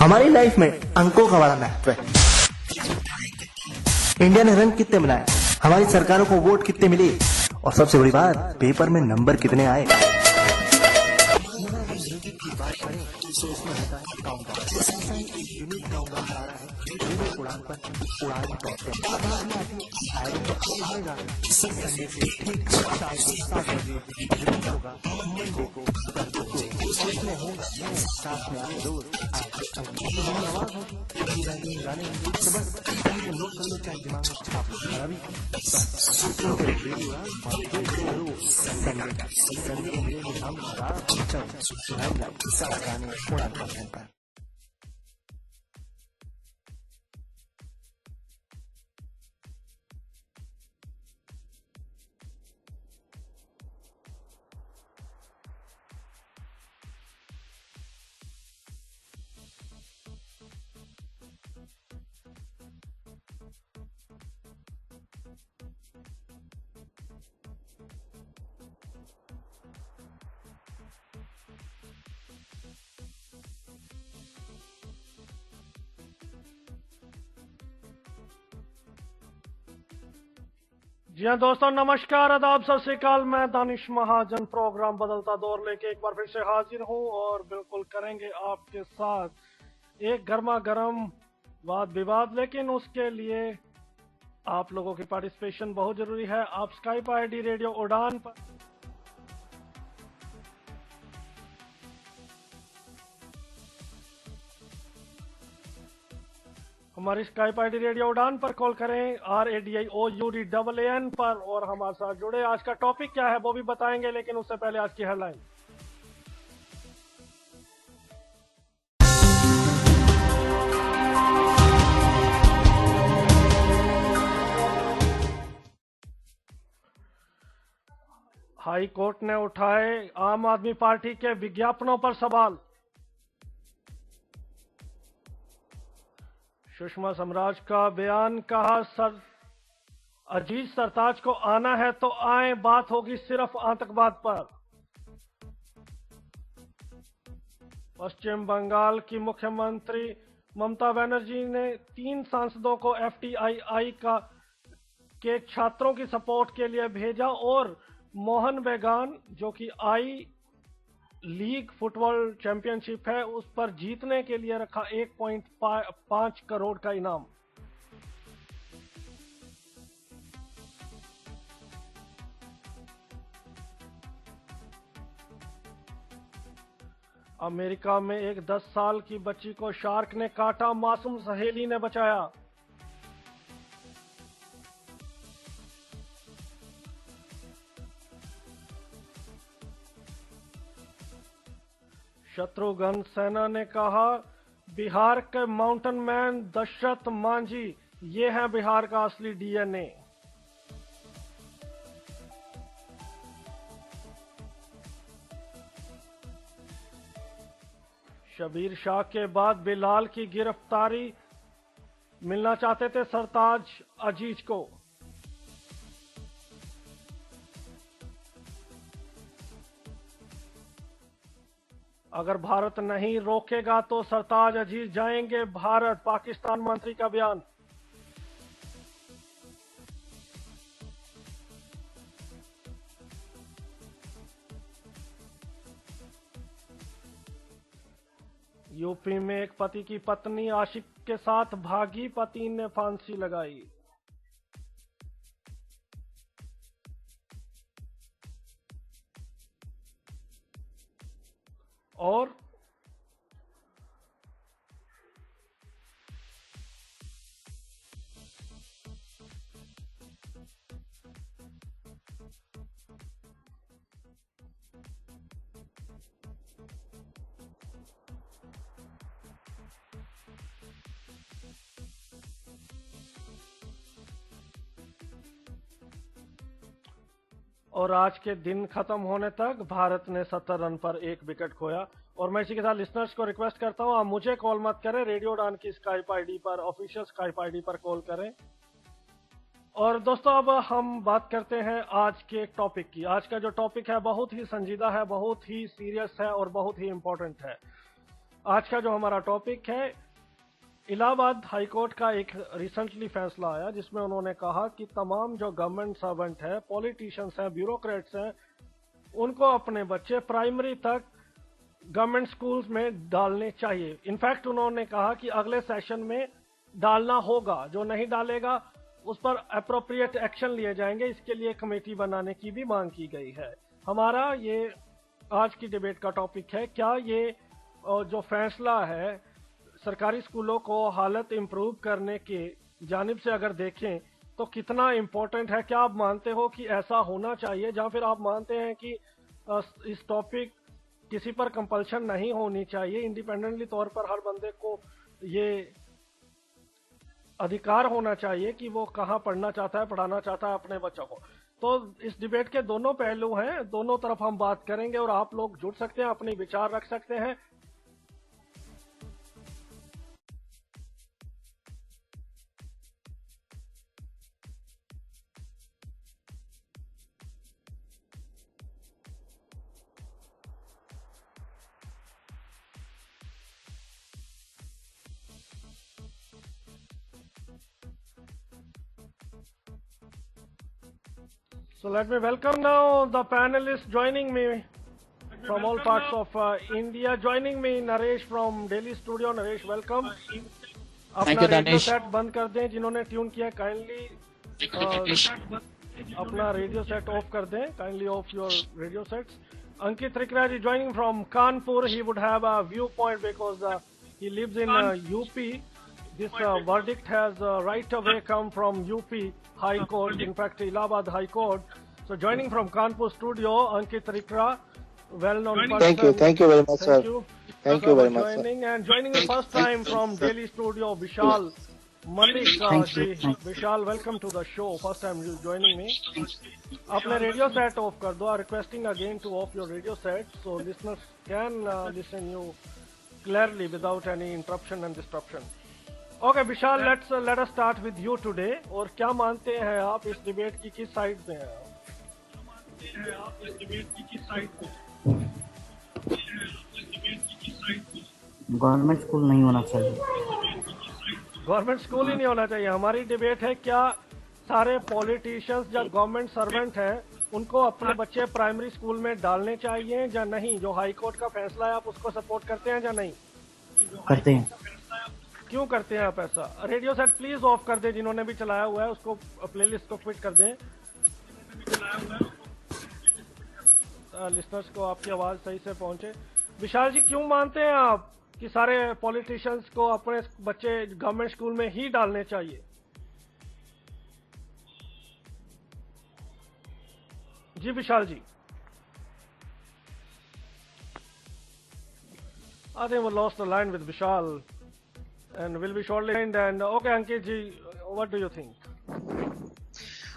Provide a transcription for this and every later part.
हमारी लाइफ में अंकों का बड़ा महत्व है। इंडिया ने रंग कितने बनाए, हमारी सरकारों को वोट कितने मिले, और सबसे बड़ी बात पेपर में नंबर कितने आए। जी हाँ दोस्तों, नमस्कार, आदाब, सत श्री अकाल। मैं दानिश महाजन प्रोग्राम बदलता दौर लेके एक बार फिर से हाजिर हूँ और बिल्कुल करेंगे आपके साथ एक गर्मा गर्म वाद विवाद, लेकिन उसके लिए आप लोगों की पार्टिसिपेशन बहुत जरूरी है। आप स्काइप आईडी रेडियो उड़ान पर हमारी स्काइप आईडी रेडियो उड़ान पर कॉल करें RADIOUDAAN पर और हमारे साथ जुड़े। आज का टॉपिक क्या है वो भी बताएंगे, लेकिन उससे पहले आज की हेडलाइन। हाई कोर्ट ने उठाए आम आदमी पार्टी के विज्ञापनों पर सवाल। सुषमा स्वराज का बयान, कहा अजीज सरताज को आना है तो आए, बात होगी सिर्फ आतंकवाद पर। पश्चिम बंगाल की मुख्यमंत्री ममता बनर्जी ने 3 सांसदों को FTII के छात्रों की सपोर्ट के लिए भेजा और मोहन बेगान, जो कि आई लीग फुटबॉल चैंपियनशिप है, उस पर जीतने के लिए रखा 1.5 करोड़ का इनाम। अमेरिका में एक 10 साल की बच्ची को शार्क ने काटा, मासूम सहेली ने बचाया। शत्रुघ्न सिन्हा ने कहा, बिहार के माउंटेन मैन दशरथ मांझी, ये है बिहार का असली DNA। शबीर शाह के बाद बिलाल की गिरफ्तारी, मिलना चाहते थे सरताज अजीज को। अगर भारत नहीं रोकेगा तो सरताज अजीज जाएंगे भारत, पाकिस्तान मंत्री का बयान। यूपी में एक पति की पत्नी आशिक के साथ भागी, पति ने फांसी लगाई। और आज के दिन खत्म होने तक भारत ने 70 रन पर 1 विकेट खोया। और मैं इसी के साथ लिसनर्स को रिक्वेस्ट करता हूं, आप मुझे कॉल मत करें, रेडियो उड़ान की स्काइप आईडी पर, ऑफिशियल स्काइप आईडी पर कॉल करें। और दोस्तों अब हम बात करते हैं आज के टॉपिक की। आज का जो टॉपिक है बहुत ही संजीदा है, बहुत ही सीरियस है और बहुत ही इम्पोर्टेंट है। आज का जो हमारा टॉपिक है, इलाहाबाद हाई कोर्ट का एक रिसेंटली फैसला आया जिसमें उन्होंने कहा कि तमाम जो गवर्नमेंट सर्वेंट है, पॉलिटिशियंस हैं, ब्यूरोक्रेट्स हैं, उनको अपने बच्चे प्राइमरी तक गवर्नमेंट स्कूल्स में डालने चाहिए। इनफैक्ट उन्होंने कहा कि अगले सेशन में डालना होगा, जो नहीं डालेगा उस पर अप्रोप्रिएट एक्शन लिए जाएंगे। इसके लिए कमेटी बनाने की भी मांग की गई है। हमारा ये आज की डिबेट का टॉपिक है, क्या ये जो फैसला है सरकारी स्कूलों को हालत इंप्रूव करने के जानिब से अगर देखें तो कितना इम्पोर्टेंट है? क्या आप मानते हो कि ऐसा होना चाहिए, या फिर आप मानते हैं कि इस टॉपिक किसी पर कंपल्शन नहीं होनी चाहिए, इंडिपेंडेंटली तौर पर हर बंदे को ये अधिकार होना चाहिए कि वो कहाँ पढ़ना चाहता है, पढ़ाना चाहता है अपने बच्चों को? तो इस डिबेट के दोनों पहलू हैं, दोनों तरफ हम बात करेंगे और आप लोग जुड़ सकते हैं, अपने विचार रख सकते हैं। So let me welcome now the panelists joining me from all parts of India. Joining me, Naresh from Delhi studio. Naresh, welcome. अपना रेडियो सेट बंद कर दें, जिन्होंने ट्यून किया काइंडली अपना रेडियो सेट ऑफ कर दें. Kindly of your radio sets. Ankit Trikraj is joining from Kanpur. He would have a viewpoint because he lives in UP. This verdict has right away come from UP High Court, in fact Allahabad High Court. So joining from Kanpur studio, Ankit Trikraj, well-known person. Thank you very much, sir. Thank you very much, joining, and joining the first time from Delhi studio, Vishal Malik. Vishal, welcome to the show. First time you joining me. अपने radio set of कर दो. Requesting again to off your radio set so listeners can listen you clearly without any interruption and disruption. Okay, Vishal, let us start with you today. और क्या मानते हैं आप इस debate की किस साइड में हैं? गवर्नमेंट स्कूल नहीं होना चाहिए. गवर्नमेंट स्कूल ही नहीं होना चाहिए. हमारी डिबेट है, क्या सारे पॉलिटिशियंस या गवर्नमेंट सर्वेंट हैं उनको अपने बच्चे प्राइमरी स्कूल में डालने चाहिए या नहीं? जो हाई कोर्ट का फैसला है, आप उसको सपोर्ट करते हैं या नहीं? करते हैं. क्यों करते हैं आप ऐसा? रेडियो सेट प्लीज ऑफ कर दें, जिन्होंने भी चलाया हुआ है उसको प्लेलिस्ट को क्विट कर दें. लिसनर्स को आपकी आवाज सही से पहुंचे. विशाल जी, क्यों मानते हैं आप कि सारे पॉलिटिशियंस को अपने बच्चे गवर्नमेंट स्कूल में ही डालने चाहिए? जी विशाल जी. I think we lost the line with Vishal and will be shortly joined. And okay, Ankit ji, what do you think?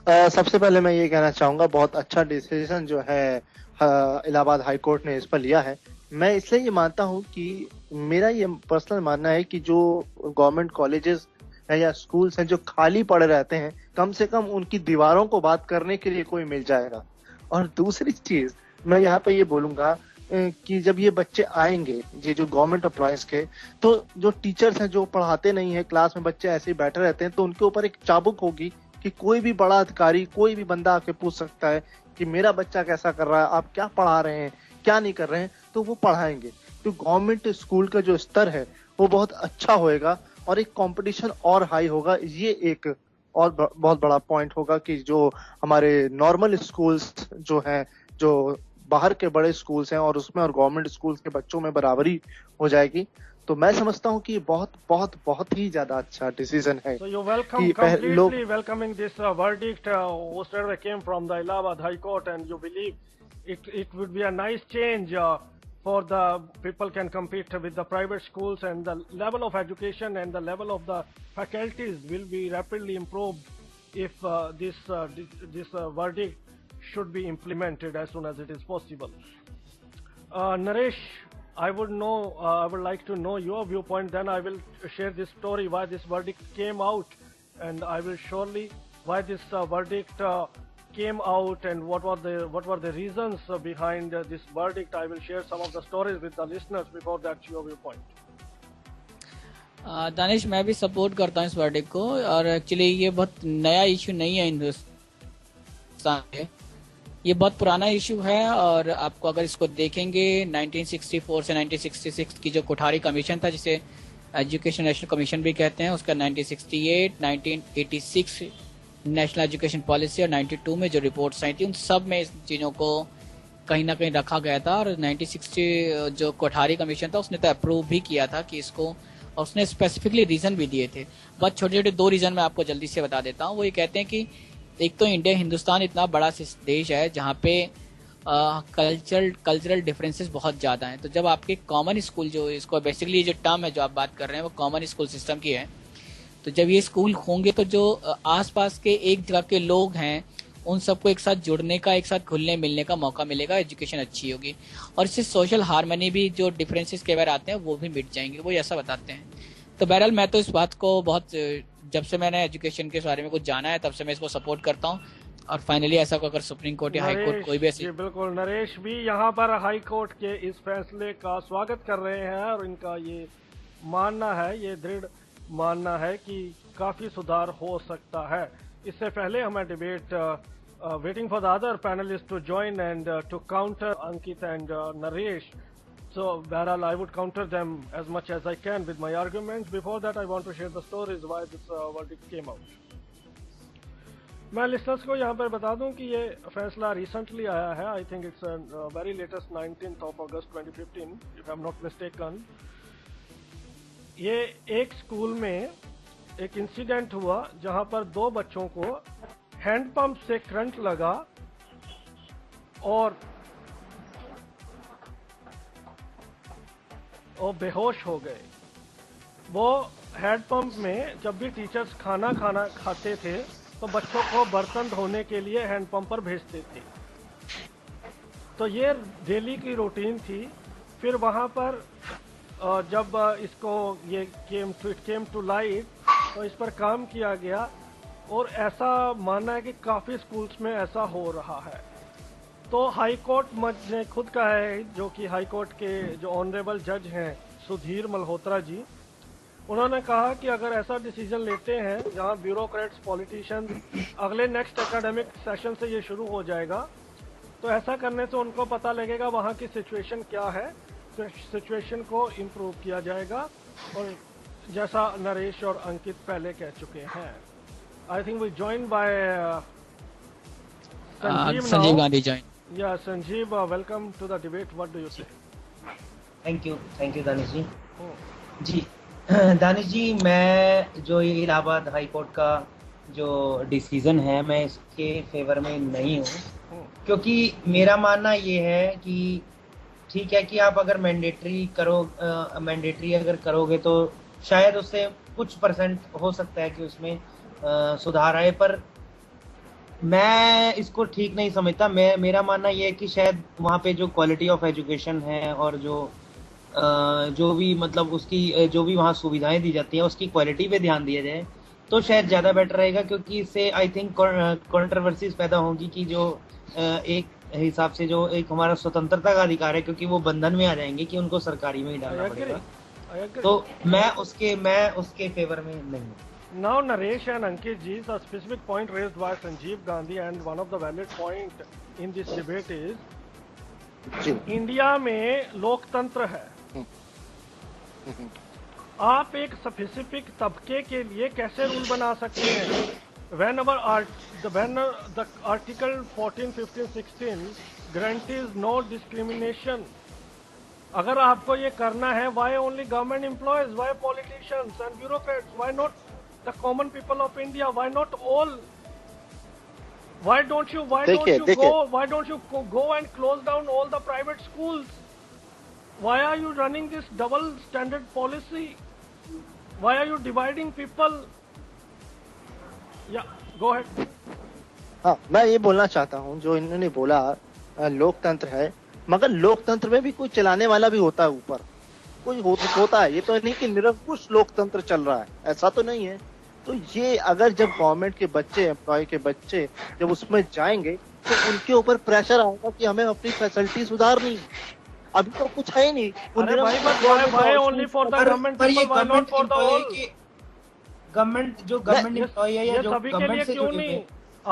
सबसे पहले मैं ये कहना चाहूंगा, बहुत अच्छा डिसीजन जो है इलाहाबाद हाई कोर्ट ने इस पर लिया है. मैं इसलिए ये मानता हूँ कि मेरा ये पर्सनल मानना है कि जो गवर्नमेंट कॉलेजेस हैं या स्कूल्स हैं जो खाली पड़े रहते हैं, कम से कम उनकी दीवारों को बात करने के लिए कोई मिल जाएगा. और दूसरी चीज मैं यहाँ पे ये बोलूंगा कि जब ये बच्चे आएंगे, ये जो गवर्नमेंट एम्प्लॉयज के, तो जो टीचर्स हैं जो पढ़ाते नहीं है, क्लास में बच्चे ऐसे ही बैठे रहते हैं, तो उनके ऊपर एक चाबुक होगी कि कोई भी बड़ा अधिकारी, कोई भी बंदा आके पूछ सकता है कि मेरा बच्चा कैसा कर रहा है, आप क्या पढ़ा रहे हैं, क्या नहीं कर रहे हैं, तो वो पढ़ाएंगे. तो गवर्नमेंट स्कूल का जो स्तर है वो बहुत अच्छा होएगा और एक कंपटीशन और हाई होगा. ये एक और बहुत बड़ा पॉइंट होगा कि जो हमारे नॉर्मल स्कूल्स जो हैं, जो बाहर के बड़े स्कूल्स हैं, और उसमें और गवर्नमेंट स्कूल्स के बच्चों में बराबरी हो जाएगी. तो मैं समझता हूँ कि बहुत बहुत बहुत ही ज्यादा अच्छा डिसीजन है. So you welcome completely welcoming this verdict which came from the Allahabad High Court, and you believe it would be a nice change for the people can compete with the private schools, and the level of education and the level of the faculties will be rapidly improved if this verdict should be implemented as soon as it is possible. Naresh, I would like to know your viewpoint, then I will share this story why this verdict came out, and I will surely why this verdict came out and what were the reasons behind this verdict. I will share some of the stories with the listeners before that your viewpoint. Danish, मैं भी support करता हूँ इस verdict को, और actually ये बहुत नया इशू नहीं है हिंदुस्तान में, ये बहुत पुराना इशू है। और आपको अगर इसको देखेंगे 1964 से 1966 की जो कोठारी कमीशन था, जिसे एजुकेशन नेशनल कमीशन भी कहते हैं, उसका 1968, 1986 नेशनल एजुकेशन पॉलिसी और 92 में जो रिपोर्ट्स आई थी, उन सब में इस चीज़ों को कहीं ना कहीं रखा गया था। और 1960 जो कोठारी कमीशन था उसने तो अप्रूव भी किया था कि इसको, और उसने स्पेसिफिकली रीजन भी दिए थे। बहुत छोटे छोटे 2 रीजन मैं आपको जल्दी से बता देता हूँ। वो ये कहते हैं कि एक तो हिंदुस्तान इतना बड़ा देश है जहाँ पे कल्चरल डिफरेंसेस बहुत ज्यादा हैं। तो जब आपके कॉमन स्कूल, जो इसको बेसिकली जो टर्म है जो आप बात कर रहे हैं वो कॉमन स्कूल सिस्टम की है, तो जब ये स्कूल होंगे तो जो आसपास के एक जगह के लोग हैं उन सबको एक साथ जुड़ने का, एक साथ घुलने मिलने का मौका मिलेगा, एजुकेशन अच्छी होगी, और इससे सोशल हार्मनी भी, जो डिफरेंसेस के बारे आते हैं वो भी मिट जाएंगे, वो ऐसा बताते हैं। तो बहरहाल मैं तो इस बात को बहुत, जब से मैंने एजुकेशन के बारे में कुछ जाना है तब से मैं इसको सपोर्ट करता हूँ। और फाइनली ऐसा अगर सुप्रीम कोर्ट या हाई कोर्ट कोई भी ऐसी, बिल्कुल, नरेश भी यहाँ पर हाई कोर्ट के इस फैसले का स्वागत कर रहे हैं और इनका ये मानना है, ये दृढ़ मानना है कि काफी सुधार हो सकता है। इससे पहले हमें debate waiting for the other panelists to join and to counter Ankit and Naresh. So, Bahral, I would counter them as much as I can with my arguments. Before that, I want to share the stories why this verdict came out. मैं listeners को यहाँ पर बता दूं कि ये फैसला recently आया है. I think it's very latest 19th of August 2015, if I'm not mistaken. ये एक स्कूल में एक इंसिडेंट हुआ जहाँ पर 2 बच्चों को हैंडपंप से करंट लगा और वो बेहोश हो गए। वो हैंडपंप में जब भी टीचर्स खाना खाते थे तो बच्चों को बर्तन धोने के लिए हैंडपंप पर भेजते थे। तो ये डेली की रूटीन थी। फिर वहाँ पर जब इसको ये केम टू लाइट तो इस पर काम किया गया और ऐसा मानना है कि काफी स्कूल्स में ऐसा हो रहा है। तो हाई कोर्ट ने खुद कहा है, जो कि हाई कोर्ट के जो ऑनरेबल जज हैं सुधीर मल्होत्रा जी, उन्होंने कहा कि अगर ऐसा डिसीजन लेते हैं जहां ब्यूरोक्रेट्स, पॉलिटिशियंस अगले नेक्स्ट एकेडमिक सेशन से ये शुरू हो जाएगा, तो ऐसा करने से उनको पता लगेगा वहां की सिचुएशन क्या है, तो सिचुएशन को इम्प्रूव किया जाएगा। और जैसा नरेश और अंकित पहले कह चुके हैं, I think we joined by Sanjeev Gandhi joined. Yeah, Sanjeev, welcome to the debate. What do you say? Thank you Danish ji. जी दानिश जी, मैं जो ये इलाहाबाद हाई कोर्ट का जो डिसीजन है मैं इसके फेवर में नहीं हूँ, क्योंकि मेरा मानना ये है कि ठीक है कि आप अगर मैंडेटरी अगर करोगे तो शायद उससे कुछ % हो सकता है कि उसमें सुधार आए, पर मैं इसको ठीक नहीं समझता। मेरा मानना यह है कि शायद वहाँ पे जो क्वालिटी ऑफ एजुकेशन है और जो भी मतलब उसकी जो भी वहाँ सुविधाएं दी जाती हैं उसकी क्वालिटी पे ध्यान दिया जाए तो शायद ज़्यादा बेटर रहेगा, क्योंकि इससे आई थिंक कंट्रोवर्सीज पैदा होंगी कि जो एक हिसाब से जो एक हमारा स्वतंत्रता का अधिकार है, क्योंकि वो बंधन में आ जाएंगे कि उनको सरकारी में ही डालना पड़ेगा, तो मैं उसके फेवर में नहीं हूँ। Now, Naresh and Ankit ji, the specific point raised by Sanjeev Gandhi and one of the valid point in this debate is, India में लोकतंत्र है। आप एक स्पेसिफिक तबके के लिए कैसे रूल बना सकते हैं? Whenever the Article 14, 15, 16 guarantees no discrimination. अगर आपको ये करना है, why only government employees, why politicians and bureaucrats, why not the common people of India, why not all? Why don't you go and close down all the private schools? Why are you running this double standard policy? Why are you dividing people? Yeah, go ahead. हाँ, मैं ये बोलना चाहता हूँ, जो इन्होंने बोला लोकतंत्र है, मगर लोकतंत्र में भी कोई चलाने वाला भी होता है, ऊपर कोई होता है। ये तो नहीं कि निरंकुश लोकतंत्र चल रहा है, ऐसा तो नहीं है। तो ये अगर जब गवर्नमेंट के बच्चे, एम्प्लॉय के बच्चे जब उसमें जाएंगे तो उनके ऊपर प्रेशर आएगा कि हमें अपनी फैसिलिटी सुधारनी। अभी तो कुछ है ही नहीं। अरे भाई but why only for the government पर ये people, why not for the all? Government employ है या ये जो सभी के लिए गवर्नमेंट से क्यों जुड़े नहीं? हैं।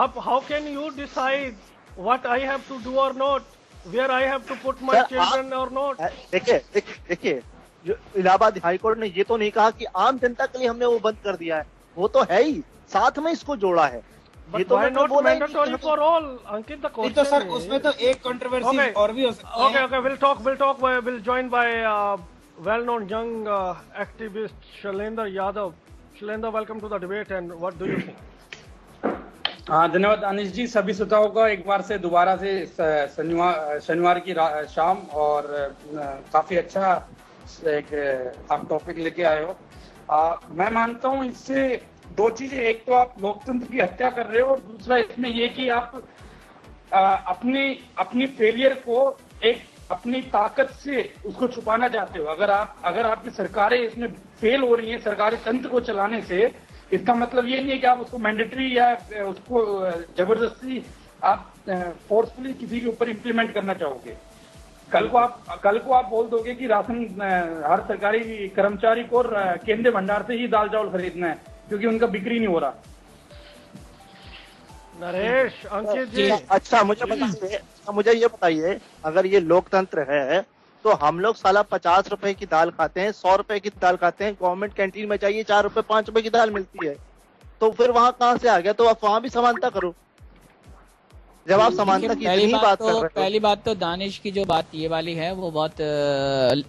अब how can you decide what I have to do और not, where I have to put my children और नॉट? देखिए जो इलाहाबाद हाई कोर्ट ने ये तो नहीं कहा कि आम जनता के लिए हमने वो बंद कर दिया है, वो तो है ही, साथ में इसको जोड़ा है। ये बट तो व्हाई मैंने नॉट बोला ही नहीं मैंडेटरी कि फॉर ऑल? अंकित द नहीं तो क्वेश्चन सर उसमें तो एक कंट्रोवर्सी Okay. और भी हो सकती है। Okay, we'll join by well-known young activist Shailendra Yadav. Shailendra, welcome to the debate, and what do you think? हाँ, धन्यवाद दानिश जी। सभी श्रोताओं का एक बार से दोबारा से शनिवार की शाम, और काफी अच्छा एक आप टॉपिक लेके आए हो। मैं मानता हूँ इससे दो चीजें, एक तो आप लोकतंत्र की हत्या कर रहे हो, और दूसरा इसमें ये कि आप अपनी फेलियर को एक अपनी ताकत से उसको छुपाना चाहते हो। अगर आपकी सरकारें इसमें फेल हो रही हैं सरकारी तंत्र को चलाने से, इसका मतलब ये नहीं है कि आप उसको मैंडेटरी या उसको जबरदस्ती आप फोर्सफुली किसी के ऊपर इम्प्लीमेंट करना चाहोगे। कल को आप बोल दोगे कि राशन हर सरकारी कर्मचारी को केंद्रीय भंडार से ही दाल चावल खरीदना है क्योंकि उनका बिक्री नहीं हो रहा। नरेश, अंकित जी, अच्छा मुझे ये बताइए, अगर ये लोकतंत्र है तो हम लोग साला 50 रुपए की दाल खाते हैं, 100 रुपए की दाल खाते हैं, गवर्नमेंट कैंटीन में जाइए 4 रुपए 5 रुपए की दाल मिलती है, तो फिर वहां कहाँ से आ गया? तो आप वहां भी समानता करो। जब आप समानता की इतनी बात कर रहे हो। पहली बात तो दानिश की जो बात ये वाली है वो बहुत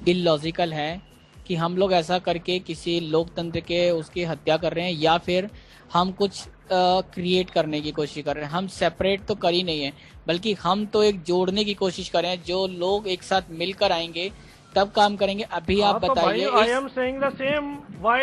इलॉजिकल है कि हम लोग ऐसा करके किसी लोकतंत्र के उसकी हत्या कर रहे हैं, या फिर हम कुछ क्रिएट करने की कोशिश कर रहे हैं। हम सेपरेट तो कर ही नहीं है, बल्कि हम तो एक जोड़ने की कोशिश कर रहे हैं। जो लोग एक साथ मिलकर आएंगे तब काम करेंगे। अभी आप बताइए, आई am saying the same, why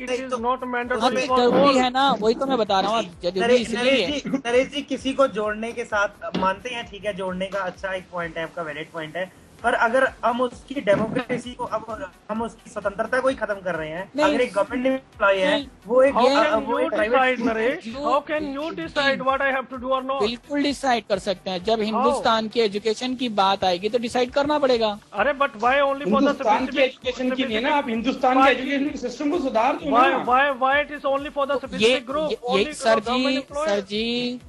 it is not mandatory for जरूरी ऑल? है ना, वही तो मैं बता रहा हूँ, जरूरी इसलिए। नरेश जी किसी को जोड़ने के साथ मानते हैं, ठीक है, जोड़ने का अच्छा एक पॉइंट है, आपका वैलिड पॉइंट है, पर अगर हम उसकी डेमोक्रेसी को, अब हम उसकी स्वतंत्रता को ही खत्म कर रहे हैं। अगर एक गवर्नमेंट एम्प्लॉय है वो एक How can वो you एक decide, private, Naresh? How can you decide what I have to do or not? बिल्कुल डिसाइड कर सकते हैं। जब हिंदुस्तान की एजुकेशन की बात आएगी तो डिसाइड करना पड़ेगा। अरे but why only for the Hindustan की एजुकेशन की नहीं है ना, आप हिंदुस्तान के एजुकेशन सिस्टम को सुधार दो ना। Why it is only for the specific group? Sir ji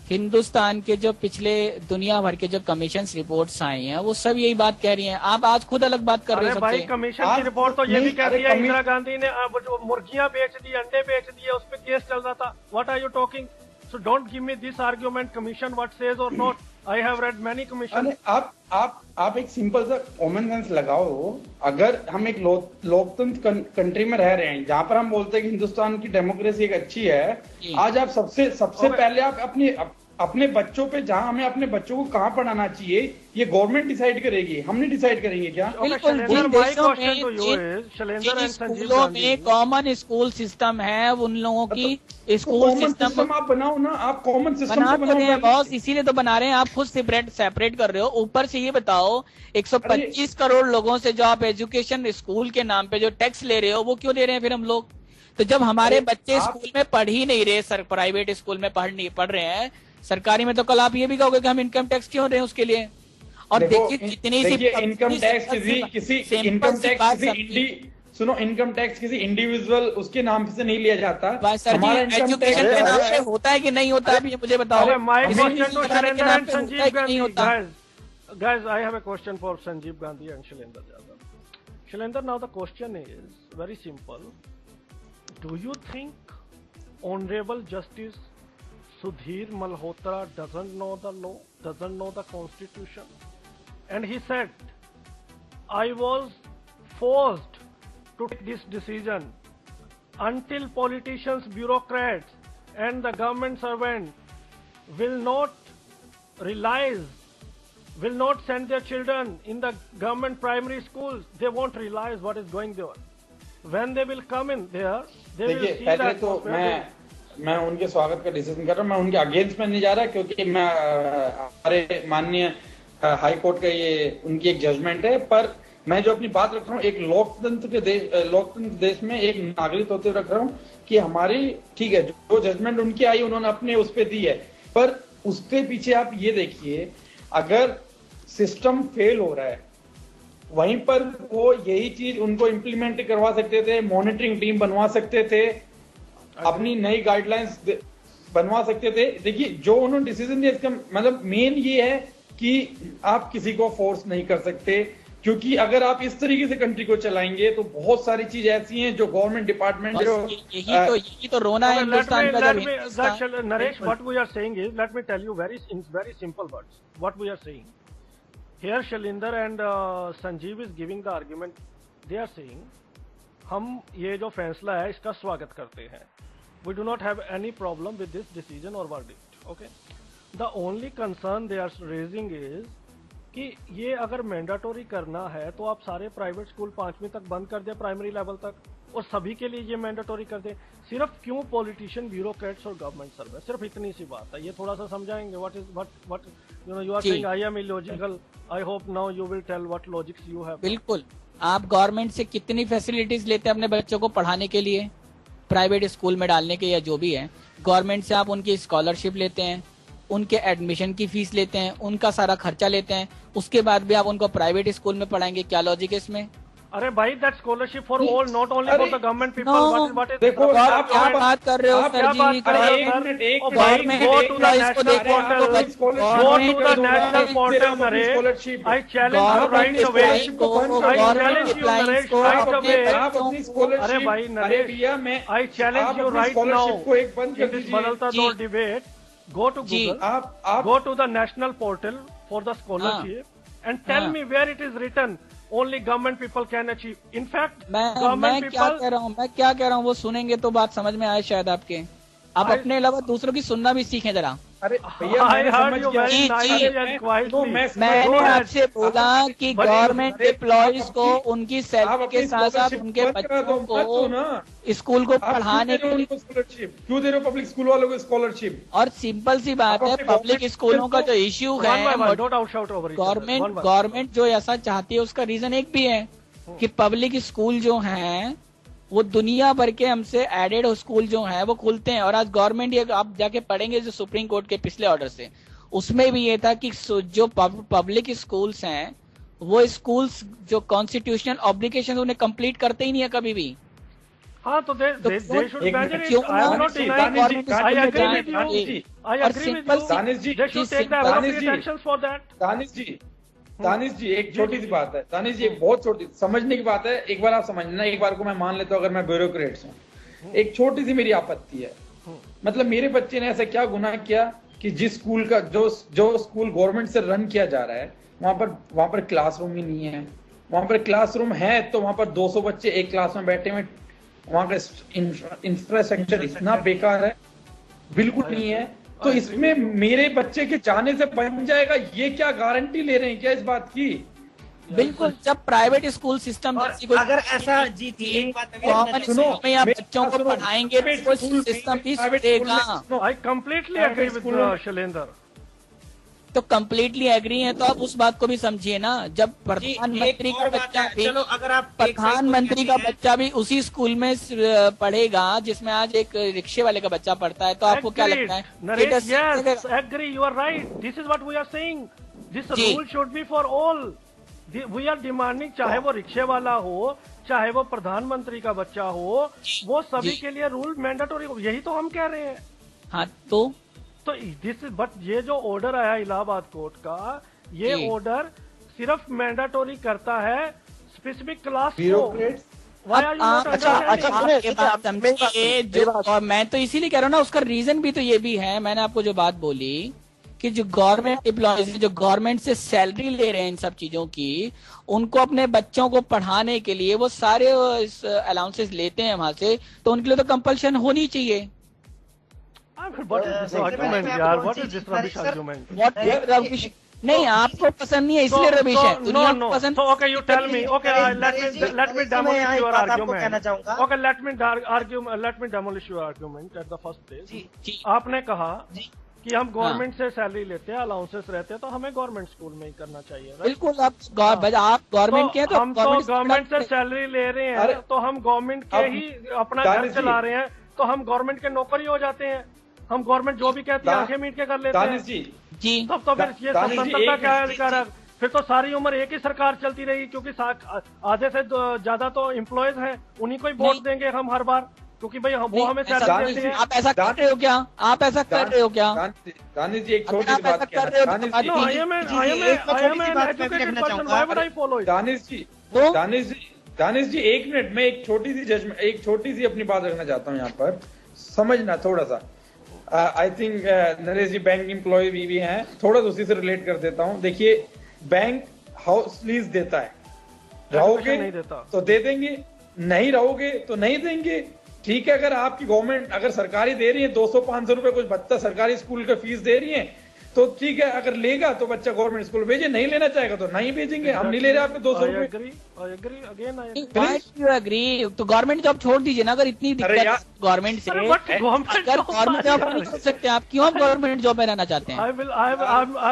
Hindustan के जो पिछले दुनिया भर के जो कमीशन रिपोर्ट्स आई हैं वो सब यही बात कह रही हैं। आप आज खुद अलग बात कर रहे अरे हैं भाई, सबसे। कमीशन की रिपोर्ट तो ये भी कह रही है इंदिरा गांधी ने जो मुर्गियां बेच दी, अंडे बेच दिए, उस पर केस चल रहा था। What are you talking? So don't give me this argument commission what says और not. I have read many commission. आप एक सिंपल सा कॉमन सेंस लगाओ। अगर हम एक लोकतंत्र कंट्री में रह रहे हैं जहां पर हम बोलते हैं कि हिंदुस्तान की डेमोक्रेसी एक अच्छी है, आज आप सबसे पहले आप अपने बच्चों पे, जहां हमें अपने बच्चों को कहाँ पढ़ाना चाहिए ये गवर्नमेंट डिसाइड करेगी, हम नहीं डिसाइड करेंगे क्या? बिल्कुल, जिन देशों में जिन स्कूलों में कॉमन स्कूल सिस्टम है उन लोगों की स्कूल सिस्टम आप बनाओ ना, आप कॉमन सिस्टम बना तो रहे हैं बॉस, इसीलिए तो बना रहे हैं। आप खुद सेपरेट कर रहे हो। ऊपर से ये बताओ 125 करोड़ लोगों से जो आप एजुकेशन स्कूल के नाम पे जो टैक्स ले रहे हो वो क्यों दे रहे हैं फिर हम लोग? तो जब हमारे बच्चे स्कूल में पढ़ ही नहीं रहे, सर प्राइवेट स्कूल में पढ़ रहे हैं, सरकारी में तो कल आप ये भी कहोगे कि हम इनकम टैक्स क्यों रहे हैं उसके लिए। और देखिए जितनी सी इनकम टैक्स इनकम टैक्स किसी इंडिविजुअल उसके नाम से नहीं लिया जाता। सर जी एजुकेशन के नाम पे होता है कि नहीं होता है, ये मुझे बताओ। Guys, I have a question for Sanjeev Gandhi and Shailendra Yadav. Shailendra, now the question is very simple. Do you think Honorable Justice Sudhir Malhotra doesn't know the law, doesn't know the constitution? And he said, I was forced to take this decision until politicians, bureaucrats and the government servant will not send their children in the government primary schools. They won't realize what is going on. When they will come in there, they will see पहले that. तो मैं उनके स्वागत का decision कर रहा हूँ, मैं उनके अगेंस्ट में नहीं जा रहा क्योंकि मैं हमारे माननीय हाई कोर्ट का ये उनकी एक जजमेंट है। पर मैं जो अपनी बात रख रहा हूँ एक लोकतंत्र देश में एक नागरिक होते हुए रख रहा हूँ कि हमारी ठीक है जो जजमेंट उनकी आई उन्होंने अपने उस पर दी है, पर उसके पीछे आप ये देखिए अगर सिस्टम फेल हो रहा है वहीं पर वो यही चीज उनको इम्प्लीमेंट करवा सकते थे, मॉनिटरिंग टीम बनवा सकते थे, अपनी नई गाइडलाइंस बनवा सकते थे। देखिए जो उन्होंने डिसीजन दिया इसका मतलब मेन ये है कि आप किसी को फोर्स नहीं कर सकते, क्योंकि अगर आप इस तरीके से कंट्री को चलाएंगे तो बहुत सारी चीज ऐसी हैं जो गवर्नमेंट डिपार्टमेंट यही तो रोना है हिंदुस्तान का जब Hindustan Naresh, what we are saying is, let me tell you in very simple words what we are saying. Here Shalinder and Sanjeev is giving the argument. They are saying हम ये जो फैसला है इसका स्वागत करते हैं. We do not have any problem with this decision or verdict. Okay. The only concern they are raising is कि ये अगर मैंडेटरी करना है तो आप सारे प्राइवेट स्कूल 5वीं तक बंद कर दें, प्राइमरी लेवल तक, और सभी के लिए ये मैंडेटरी कर दें. सिर्फ क्यों पॉलिटिशियन, ब्यूरोक्रेट्स और गवर्नमेंट सर्विस, सिर्फ इतनी सी बात है. ये थोड़ा सा समझाएंगे what you are saying I am illogical. I hope now you will tell what logics you have. बिल्कुल. आप गवर्नमेंट से कितनी फैसिलिटीज लेते हैं अपने बच्चों को पढ़ाने के लिए, प्राइवेट स्कूल में डालने के या जो भी है. गवर्नमेंट से आप उनकी स्कॉलरशिप लेते हैं, उनके एडमिशन की फीस लेते हैं, उनका सारा खर्चा लेते हैं, उसके बाद भी आप उनको प्राइवेट स्कूल में पढ़ाएंगे. क्या लॉजिक है इसमें? अरे भाई that scholarship for all, not only for the government people. What is देखो आप क्या बात कर रहे हो sir ji? Government go to the national portal Naresh. I challenge you right away. I challenge you Naresh right away. अरे भाई Naresh, I challenge you right now in this Badalta Daur debate. Go to Google, go to the national portal for the scholarship and tell me where it is written only government people can achieve. In fact, मैं क्या कह रहा हूँ वो सुनेंगे तो बात समझ में आए शायद आपके. आप अपने अलावा दूसरों की सुनना भी सीखें जरा. अरे भैया मैंने आपसे बोला कि गवर्नमेंट एम्प्लॉइज को उनकी सैलरी के साथ साथ उनके बच्चों को स्कूल को पढ़ाने के लिए स्कॉलरशिप क्यों दे रहे हो? पब्लिक स्कूल वालों को स्कॉलरशिप. और सिंपल सी बात है, पब्लिक स्कूलों का जो इश्यू है, गवर्नमेंट जो ऐसा चाहती है उसका रीजन एक भी है कि पब्लिक स्कूल जो हैं वो दुनिया भर के हमसे एडेड स्कूल जो हैं वो खुलते हैं. और आज गवर्नमेंट ये आप जाके पढ़ेंगे जो सुप्रीम कोर्ट के पिछले ऑर्डर से, उसमें भी ये था कि जो पब्लिक स्कूल्स हैं वो स्कूल्स जो कॉन्स्टिट्यूशनल ऑब्लिगेशन उन्हें कंप्लीट करते ही नहीं है कभी भी. हाँ तो they should imagine it. I am not denying it. I agree with you. I agree with you. Danish ji, They should take the appropriate actions for that. Danish जी एक छोटी सी बात है. दानिश जी एक बहुत छोटी समझने की बात है. एक बार आप समझना, एक बार को मैं मान लेता हूँ अगर मैं ब्यूरोक्रेट्स हूँ. एक छोटी सी मेरी आपत्ति है. मतलब मेरे बच्चे ने ऐसा क्या गुनाह किया कि जिस स्कूल का जो स्कूल गवर्नमेंट से रन किया जा रहा है वहां पर क्लासरूम ही नहीं है. वहां पर क्लासरूम है तो वहां पर 200 बच्चे एक क्लास में बैठे हुए. वहां का इंफ्रास्ट्रक्चर इतना बेकार है, बिल्कुल नहीं है. तो इसमें मेरे बच्चे के जाने से बन जाएगा, ये क्या गारंटी ले रहे हैं क्या इस बात की? बिल्कुल. जब प्राइवेट स्कूल सिस्टम अगर ऐसा जी थी एक बात सुनो में आप बच्चों को पढ़ाएंगे तो सिस्टम भी देगा. I completely agree with Shailendra. तो कम्प्लीटली एग्री है तो आप उस बात को भी समझिए ना. जब प्रधानमंत्री का बच्चा भी, अगर आप प्रधानमंत्री का बच्चा भी उसी स्कूल में पढ़ेगा जिसमें आज एक रिक्शे वाले का बच्चा पढ़ता है, तो आपको क्या लगता है? Yes, agree, you are right. This is what we are saying. This rule should be for all. We are demanding, चाहे वो रिक्शे वाला हो, चाहे वो प्रधानमंत्री का बच्चा हो, वो सभी के लिए रूल मैंडेटरी हो. यही तो हम कह रहे हैं. हाँ तो दिस बट ये जो ऑर्डर आया इलाहाबाद कोर्ट का, ये ऑर्डर सिर्फ मैंडेटरी करता है स्पेसिफिक क्लास को. और मैं तो इसीलिए कह रहा हूँ ना, उसका रीजन भी तो ये भी है. मैंने आपको जो बात बोली कि जो गवर्नमेंट एम्प्लॉयज जो गवर्नमेंट से सैलरी ले रहे हैं इन सब चीजों की, उनको अपने बच्चों को पढ़ाने के लिए वो सारे अलाउंसेस लेते हैं वहां से, तो उनके लिए तो कंपल्शन होनी चाहिए. नहीं, आपको पसंद नहीं है इसलिए रबिश है. दुनिया को पसंद. Okay, you tell me. Okay, let me demolish your argument. Okay, let me demolish your argument at the first place. आपने कहा कि हम गवर्नमेंट से सैलरी लेते हैं, अलाउंसेस रहते हैं, तो हमें गवर्नमेंट स्कूल में ही करना चाहिए, right? बिल्कुल। आप गवर्नमेंट के हैं हम तो गवर्नमेंट से सैलरी ले रहे हैं, तो हम गवर्नमेंट के ही अपना घर चला रहे हैं, तो हम गवर्नमेंट के नौकर ही हो जाते हैं। हम गवर्नमेंट जो भी कहती है आंखें मीट के कर लेते हैं जी। तब तो फिर ये स्वतंत्रता क्या अधिकार है? फिर तो सारी उम्र एक ही सरकार चलती रहेगी, क्योंकि आधे से ज्यादा तो एम्प्लॉयज हैं, उन्हीं को ही वोट देंगे हम हर बार, क्योंकि भाई वो हमें सैलरी देते हैं। आप ऐसा कर रहे हो क्या? आप ऐसा कर रहे हो क्या? दानिश जी एक छोटी सी बात कर रहे हो दानिश तो जी, No, I am an educated person. Why would I follow it? Danish जी एक मिनट में एक छोटी सी अपनी बात रखना चाहता हूँ यहाँ पर, समझना थोड़ा सा। I think Naresh ji bank employ भी हैं, थोड़ा सा उसी से रिलेट कर देता हूँ। देखिए बैंक हाउस लीज देता है, रहोगे नहीं देता तो दे देंगे, नहीं रहोगे तो नहीं देंगे। ठीक है, अगर आपकी गवर्नमेंट अगर सरकारी दे रही है 200-500 रुपए कुछ बच्चा सरकारी स्कूल का फीस दे रही है, तो ठीक है, अगर लेगा तो बच्चा गवर्नमेंट स्कूल भेजे, नहीं लेना चाहेगा तो नहीं भेजेंगे। हम नहीं ले रहे आपके 200 रुपए। You agree? तो गवर्नमेंट जॉब छोड़ दीजिए ना, अगर इतनी दिक्कत गवर्नमेंट से, अगर गवर्नमेंट जॉब नहीं कर सकते आप, क्यों आप गवर्नमेंट जॉब में रहना चाहते हैं?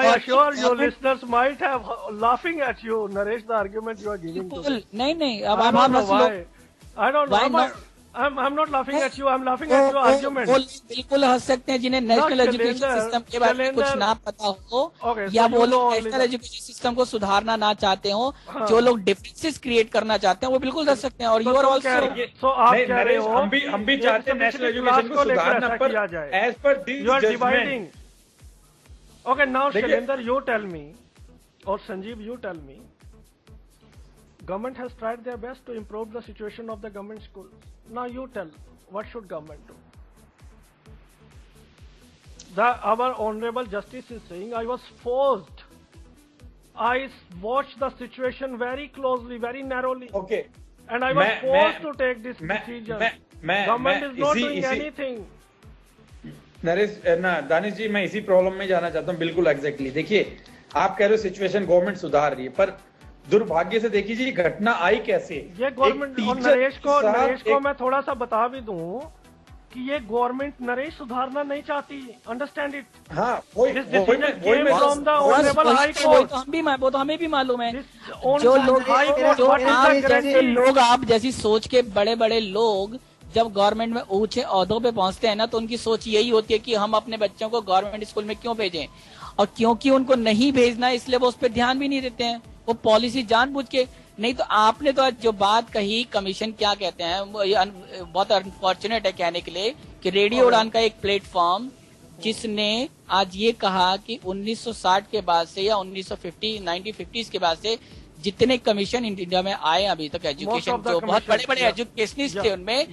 I assure your listeners might have laughing at you, Naresh, the argument you are giving to me. नहीं, I अब don't know हम why. I don't know. I'm not laughing at you. I'm laughing at your argument. वो बिल्कुल हंस सकते हैं जिन्हें national education system के बारे में कुछ ना पता हो, या वो लोग नेशनल एजुकेशन सिस्टम को सुधारना ना चाहते हो, जो लोग डिफरेंसेस क्रिएट करना चाहते हैं, वो बिल्कुल हंस सकते हैं। और यू आर ऑल्सो आप कह रहे हो हम भी चाहते हैं नेशनल एजुकेशन को सुधारना, पर as per you are dividing. Okay, now Shailendra, you tell me, or Sanjeev, you tell me. Government has tried their best to improve the situation of the government schools. Now you tell, what should government do? Our honorable justice is saying, I was forced. I watched the situation very closely, very narrowly. Okay. And I was forced to take this decision. Government is not doing anything. Danish ji, मैं इसी problem में जाना चाहता हूँ। बिल्कुल exactly. देखिए, आप कह रहे हो सिचुएशन गवर्नमेंट सुधार रही है, पर दुर्भाग्य से देखिए जी घटना आई कैसे? ये गवर्नमेंट, और नरेश को मैं थोड़ा सा बता भी दूं कि ये गवर्नमेंट नरेश सुधारना नहीं चाहती। Understand it. हाँ, वो तो हमें भी मालूम है। जो लोग आप जैसी सोच के बड़े बड़े लोग जब गवर्नमेंट में ऊंचे ओहदों पे पहुंचते हैं ना, तो उनकी सोच यही होती है कि हम अपने बच्चों को गवर्नमेंट स्कूल में क्यों भेजें, और क्योंकि उनको नहीं भेजना इसलिए वो उस पर ध्यान भी नहीं देते हैं। वो पॉलिसी जानबूझ के नहीं। तो आपने तो आज जो बात कही, कमीशन क्या कहते हैं, बहुत अनफॉर्चुनेट है कहने के लिए कि रेडियो उड़ान का एक प्लेटफॉर्म जिसने आज ये कहा कि 1960 के बाद से या 1950s के बाद से जितने कमीशन इंडिया में आए अभी तक एजुकेशन, जो बहुत बड़े बड़े एजुकेशनिस्ट थे उनमें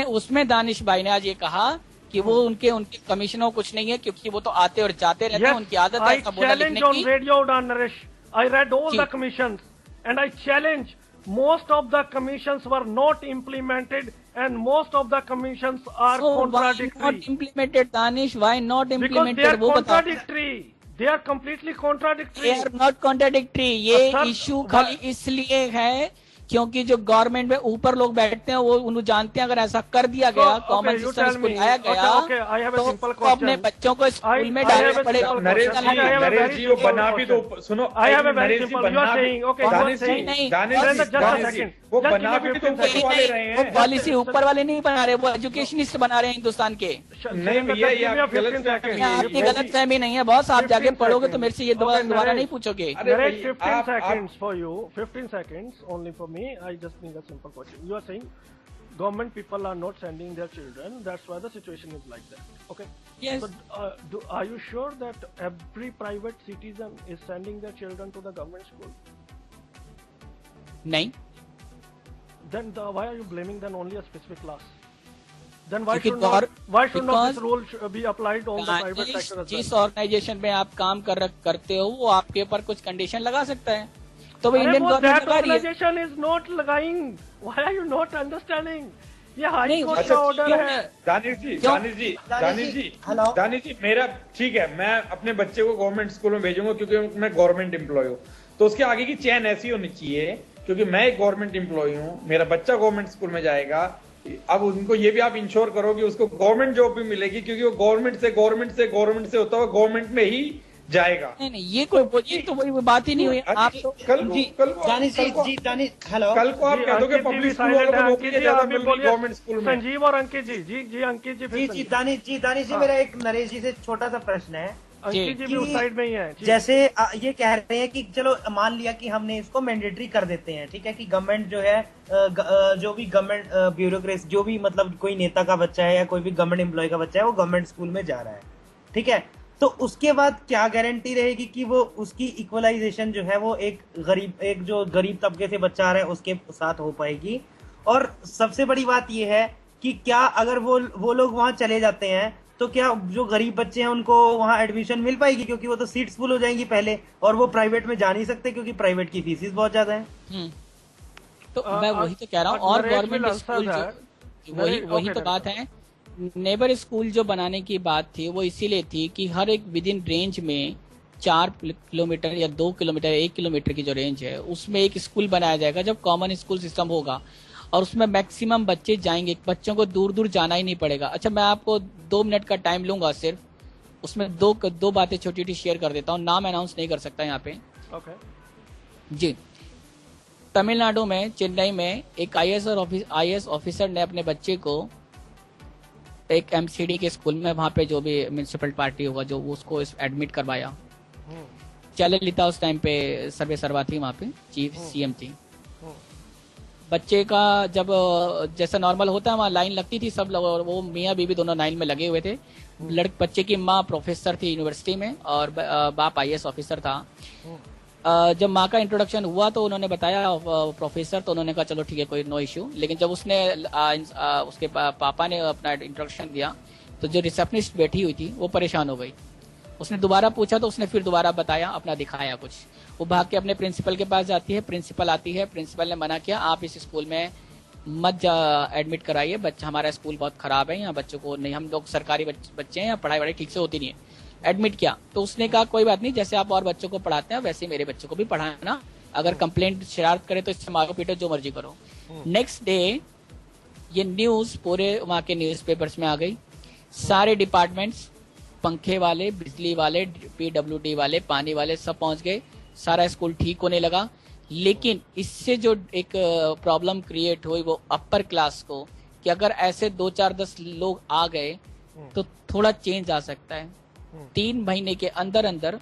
उसमें दानिश भाई ने आज ये कहा कि वो उनके कमीशनों कुछ नहीं है, क्योंकि वो तो आते और जाते रहते हैं, उनकी आदत है बोला लिखने की। रेडियो उड़ान Naresh, I read all the commissions and I challenge, most of the commissions were not implemented and most of the commissions are contradictory. Why not implemented, Danish? Why not implemented? Because they are contradictory. They are completely contradictory. They are not contradictory. ये issue खाली इसलिए है क्योंकि जो government में ऊपर लोग बैठते हैं वो उन्हें जानते हैं अगर ऐसा कर दिया गया, कॉमन सिस्टम को लाया गया, तो अपने बच्चों को स्कूल में डालना पड़ेगा। नरेश जी, वो बना भी तो सुनो, वो बना भी तो ऊपर वाले रहे हैं। वो पॉलिसी ऊपर वाले नहीं बना रहे, वो एजुकेशनिस्ट बना रहे हैं हिंदुस्तान के। नहीं भैया, ये आपकी गलत फहमी नहीं है बॉस, आप जाके पढ़ोगे तो मेरे से ये दोबारा नहीं पूछोगे। 15 seconds for you, 15 seconds only for me. I just need a simple question. You are saying government people are not sending their children, that's why the situation is like that. Okay. Yes. So, are you sure that every private citizen is sending their children to the government school? नहीं. Then why are you blaming then only a specific class? Then why should not this rule be applied on the private sector as well? जिस organisation में आप काम करते हो वो आपके ऊपर कुछ कंडीशन लगा सकता है, तो वो इंडियन गवर्नमेंट लगा रही है। ऑर्गेनाइजेशन इज नॉट लगाइंग। Why are you not understanding? ये हाई कोर्ट का ऑर्डर है। दानिश जी, मेरा ठीक है, मैं अपने बच्चे को गवर्नमेंट स्कूल में भेजूंगा क्योंकि मैं गवर्नमेंट एम्प्लॉय हूँ, तो उसके आगे की चेन ऐसी होनी चाहिए क्योंकि मैं एक गवर्नमेंट एम्प्लॉय हूँ, मेरा बच्चा गवर्नमेंट स्कूल में जाएगा, अब उनको ये भी आप इंश्योर करो कि उसको गवर्नमेंट जॉब भी मिलेगी, क्योंकि वो गवर्नमेंट से होता हुआ गवर्नमेंट में ही जाएगा। नहीं ये तो वही बात ही नहीं हुई। आप दानिश जी दानिश हेलो, कल को आप कह दो कि पब्लिक स्कूल वालों को नौकरी ज्यादा मिल रही गवर्नमेंट स्कूल में। संजीव और अंकित जी अंकित जी दानिश जी मेरा एक नरेश जी से छोटा सा प्रश्न है। अंकित जी भी उस साइड में ही है। जैसे ये कह रहे हैं कि चलो मान लिया कि हमने इसको मैंडेटरी कर देते हैं, ठीक है, कि गवर्नमेंट जो है जो भी गवर्नमेंट ब्यूरोक्रेसी, जो भी मतलब कोई नेता का बच्चा है या कोई भी गवर्नमेंट एम्प्लॉय का बच्चा है वो गवर्नमेंट स्कूल में जा रहा है, ठीक है, तो उसके बाद क्या गारंटी रहेगी कि वो उसकी इक्वलाइजेशन जो है वो एक जो गरीब तबके से बच्चा आ रहा है उसके साथ हो पाएगी? और सबसे बड़ी बात ये है कि क्या अगर वो लोग वहां चले जाते हैं तो क्या जो गरीब बच्चे हैं उनको वहां एडमिशन मिल पाएगी? क्योंकि वो तो सीट्स फुल हो जाएंगी पहले, और वो प्राइवेट में जा नहीं सकते क्योंकि प्राइवेट की फीसिस बहुत ज्यादा है। तो मैं वही तो कह रहा हूँ। और गवर्नमेंट स्कूल वही तो बात है। नेबर स्कूल जो बनाने की बात थी वो इसीलिए थी कि हर एक विद इन रेंज में 4 किलोमीटर या 2 किलोमीटर 1 किलोमीटर की जो रेंज है उसमें एक स्कूल बनाया जाएगा जब कॉमन स्कूल सिस्टम होगा, और उसमें मैक्सिमम बच्चे जाएंगे, बच्चों को दूर दूर जाना ही नहीं पड़ेगा। अच्छा, मैं आपको 2 मिनट का टाइम लूंगा सिर्फ, उसमें दो बातें छोटी छोटी शेयर कर देता हूँ। नाम अनाउंस नहीं कर सकता यहाँ पे। जी, तमिलनाडु में चेन्नई में एक आईएएस ऑफिसर ने अपने बच्चे को एक एमसीडी के स्कूल में, वहां पे जो भी म्युनिसिपल पार्टी होगा जो उसको एडमिट करवाया। जयललिता उस टाइम पे सर्वा थी, वहां पे चीफ सीएम थी। बच्चे का जब जैसा नॉर्मल होता है वहाँ लाइन लगती थी, सब लोग, वो मियाँ बीबी दोनों लाइन में लगे हुए थे। बच्चे की माँ प्रोफेसर थी यूनिवर्सिटी में और बाप आईएएस ऑफिसर था। जब माँ का इंट्रोडक्शन हुआ तो उन्होंने बताया प्रोफेसर, तो उन्होंने कहा चलो ठीक है कोई नो इश्यू। लेकिन जब उसने उसके पापा ने अपना इंट्रोडक्शन दिया तो जो रिसेप्शनिस्ट बैठी हुई थी वो परेशान हो गई। उसने दोबारा पूछा तो उसने फिर दोबारा बताया, अपना दिखाया कुछ। वो भाग के अपने प्रिंसिपल के पास जाती है, प्रिंसिपल आती है, प्रिंसिपल ने मना किया आप इस स्कूल में मत एडमिट कराइए, बच्चा हमारा स्कूल बहुत खराब है, यहाँ बच्चों को नहीं, हम लोग सरकारी बच्चे हैं, यहाँ पढ़ाई ठीक से होती नहीं है। एडमिट किया तो उसने कहा कोई बात नहीं, जैसे आप और बच्चों को पढ़ाते हैं वैसे मेरे बच्चों को भी पढ़ाना, अगर कंप्लेंट शरारत करे तो इससे मारो पीटो जो मर्जी करो। नेक्स्ट डे ये न्यूज पूरे वहां के न्यूज़पेपर्स में आ गई। सारे डिपार्टमेंट्स, पंखे वाले, बिजली वाले, पीडब्ल्यूडी वाले, पानी वाले सब पहुंच गए, सारा स्कूल ठीक होने लगा। लेकिन इससे जो एक प्रॉब्लम क्रिएट हुई वो अपर क्लास को, कि अगर ऐसे 2-4-10 लोग आ गए तो थोड़ा चेंज आ सकता है। 3 महीने के अंदर अंदर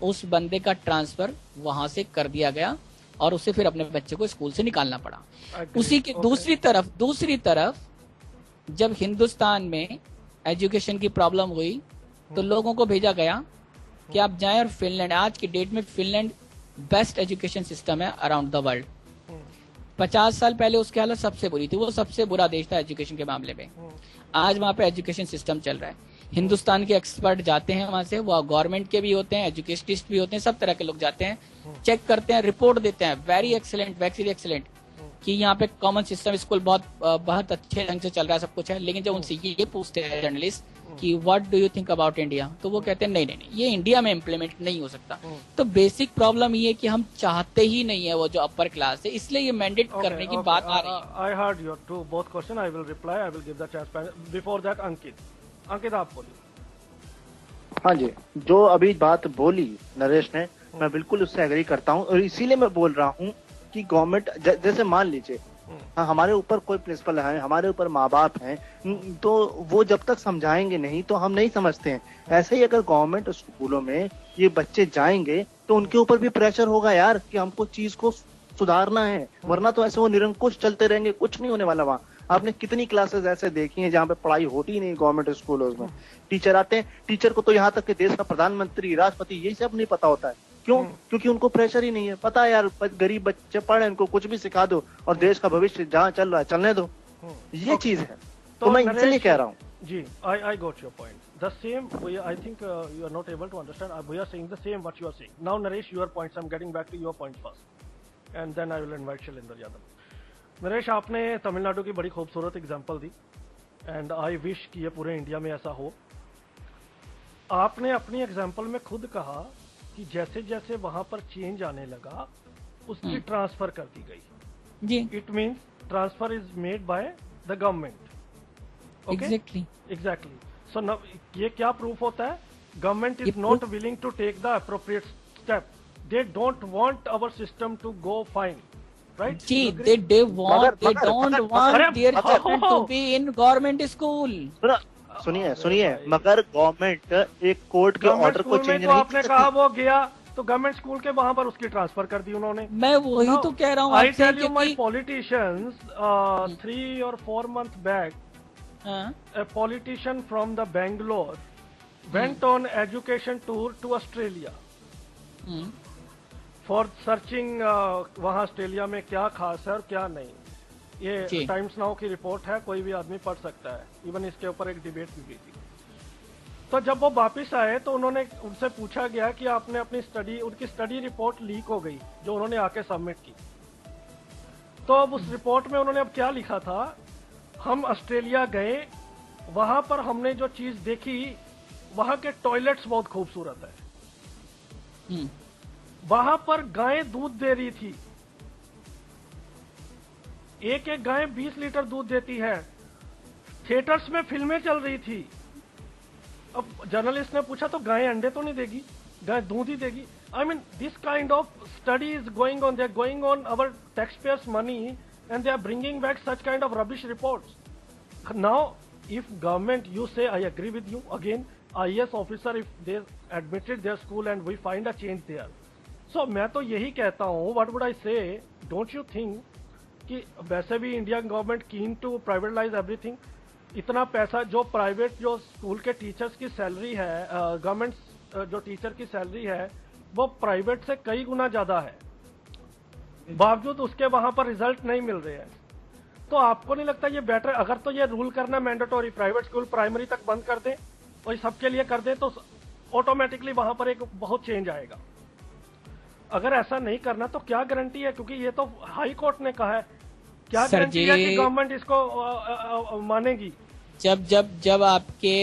उस बंदे का ट्रांसफर वहां से कर दिया गया और उसे फिर अपने बच्चे को स्कूल से निकालना पड़ा। उसी के दूसरी तरफ जब हिंदुस्तान में एजुकेशन की प्रॉब्लम हुई तो लोगों को भेजा गया कि आप जाएं और फिनलैंड, आज की डेट में फिनलैंड बेस्ट एजुकेशन सिस्टम है अराउंड द वर्ल्ड। 50 साल पहले उसकी हालत सबसे बुरी थी, वो सबसे बुरा देश था एजुकेशन के मामले में। आज वहां पे एजुकेशन सिस्टम चल रहा है। हिंदुस्तान के एक्सपर्ट जाते हैं वहां से, वो गवर्नमेंट के भी होते हैं, एजुकेशनिस्ट भी होते हैं, सब तरह के लोग जाते हैं, चेक करते हैं, रिपोर्ट देते हैं, वेरी एक्सीलेंट कि यहाँ पे कॉमन सिस्टम स्कूल बहुत अच्छे ढंग से चल रहा है, सब कुछ है। लेकिन जब उनसे ये पूछते हैं जर्नलिस्ट कि what do you think about India, तो वो कहते हैं नहीं, ये इंडिया में इम्प्लीमेंट नहीं हो सकता। तो बेसिक प्रॉब्लम ये है कि हम चाहते ही नहीं है वो जो अपर क्लास है, इसलिए ये मैंडेट करने की बात आ रही है। I heard your two both question, I will reply, I will give the chance. Before that Ankit आप बोलिए। हाँ जी, जो अभी बात बोली नरेश ने, मैं बिल्कुल उससे एग्री करता हूँ, और इसीलिए मैं बोल रहा हूँ कि गवर्नमेंट, जैसे मान लीजिए हमारे ऊपर कोई प्रिंसिपल है, हमारे ऊपर माँ बाप हैं, तो वो जब तक समझाएंगे नहीं तो हम नहीं समझते हैं। ऐसे ही अगर गवर्नमेंट स्कूलों में ये बच्चे जाएंगे तो उनके ऊपर भी प्रेशर होगा यार कि हमको चीज को सुधारना है, वरना तो ऐसे वो निरंकुश चलते रहेंगे, कुछ नहीं होने वाला। वहाँ आपने कितनी क्लासेस ऐसे देखी हैं जहाँ पे पढ़ाई होती ही नहीं गवर्नमेंट स्कूलों में। टीचर आते हैं, टीचर को तो यहाँ तक कि देश का प्रधानमंत्री, राष्ट्रपति, ये सब नहीं पता होता है। क्यों? क्योंकि उनको प्रेशर ही नहीं है। पता है यार गरीब बच्चे पढ़ रहे, इनको कुछ भी सिखा दो और देश का भविष्य जहाँ चल रहा है चलने दो, ये चीज है। तो मैं इसलिए कह रहा हूँ जी, I got your point. The same, I think you are not able to understand. We are saying the same what you are saying. Now, Naresh, your points. I'm getting back to your point first, and then I will invite Shailendra Yadav. Naresh, आपने तमिलनाडु की बड़ी खूबसूरत example the, and I wish कि ये पूरे India में ऐसा हो। आपने अपनी एग्जांपल में खुद कहा कि जैसे जैसे वहां पर चेंज आने लगा उसकी ट्रांसफर कर दी गई जी। It means transfer is made by the government. Exactly exactly. So ये क्या प्रूफ होता है? Government is not willing to take the appropriate step. They don't want our system to go fine, right? जी, they don't want their children to be in government school. सुनिए, मगर government एक court के order को change नहीं आपने कहा वो गया तो गवर्नमेंट स्कूल के वहां पर उसकी ट्रांसफर कर दी उन्होंने। मैं वही तो कह रहा हूँ आई आपसे, टेल यू माई क्योंकि politicians 3 or 4 months back, a politician from the Bangalore went on education tour to Australia for searching वहाँ ऑस्ट्रेलिया में क्या खास है और क्या नहीं। ये टाइम्स नाउ की रिपोर्ट है, कोई भी आदमी पढ़ सकता है। इवन इसके ऊपर एक डिबेट भी हुई थी। तो जब वो वापस आए तो उन्होंने उनसे पूछा गया कि आपने अपनी स्टडी, उनकी स्टडी रिपोर्ट लीक हो गई जो उन्होंने आके सबमिट की। तो अब उस रिपोर्ट में उन्होंने अब क्या लिखा था, हम ऑस्ट्रेलिया गए, वहां पर हमने जो चीज देखी, वहां के टॉयलेट्स बहुत खूबसूरत है। वहां पर गायें दूध दे रही थी, एक एक गाय 20 लीटर दूध देती है। थिएटर्स में फिल्में चल रही थी। अब जर्नलिस्ट ने पूछा तो गाय अंडे तो नहीं देगी, गाय दूध ही देगी। I mean this kind of study is going on, they are going on our tax payers money and they are bringing back such kind of rubbish reports. Now if government, you say I agree with you again, IAS officer, if they admitted their school and we find a change there, so मैं तो यही कहता हूँ, what would I से, don't you think कि वैसे भी Indian government keen to privatise everything. इतना पैसा जो प्राइवेट, जो स्कूल के टीचर्स की सैलरी है, गवर्नमेंट जो टीचर की सैलरी है वो प्राइवेट से कई गुना ज्यादा है, बावजूद उसके वहां पर रिजल्ट नहीं मिल रहे हैं। तो आपको नहीं लगता ये बेटर, अगर तो ये रूल करना मैंडेटोरी, प्राइवेट स्कूल प्राइमरी तक बंद कर दें और सबके लिए कर दें तो ऑटोमेटिकली वहां पर एक बहुत चेंज आएगा। अगर ऐसा नहीं करना तो क्या गारंटी है, क्योंकि ये तो हाई कोर्ट ने कहा है, क्या गारंटी है कि गवर्नमेंट इसको मानेगी? जब आपके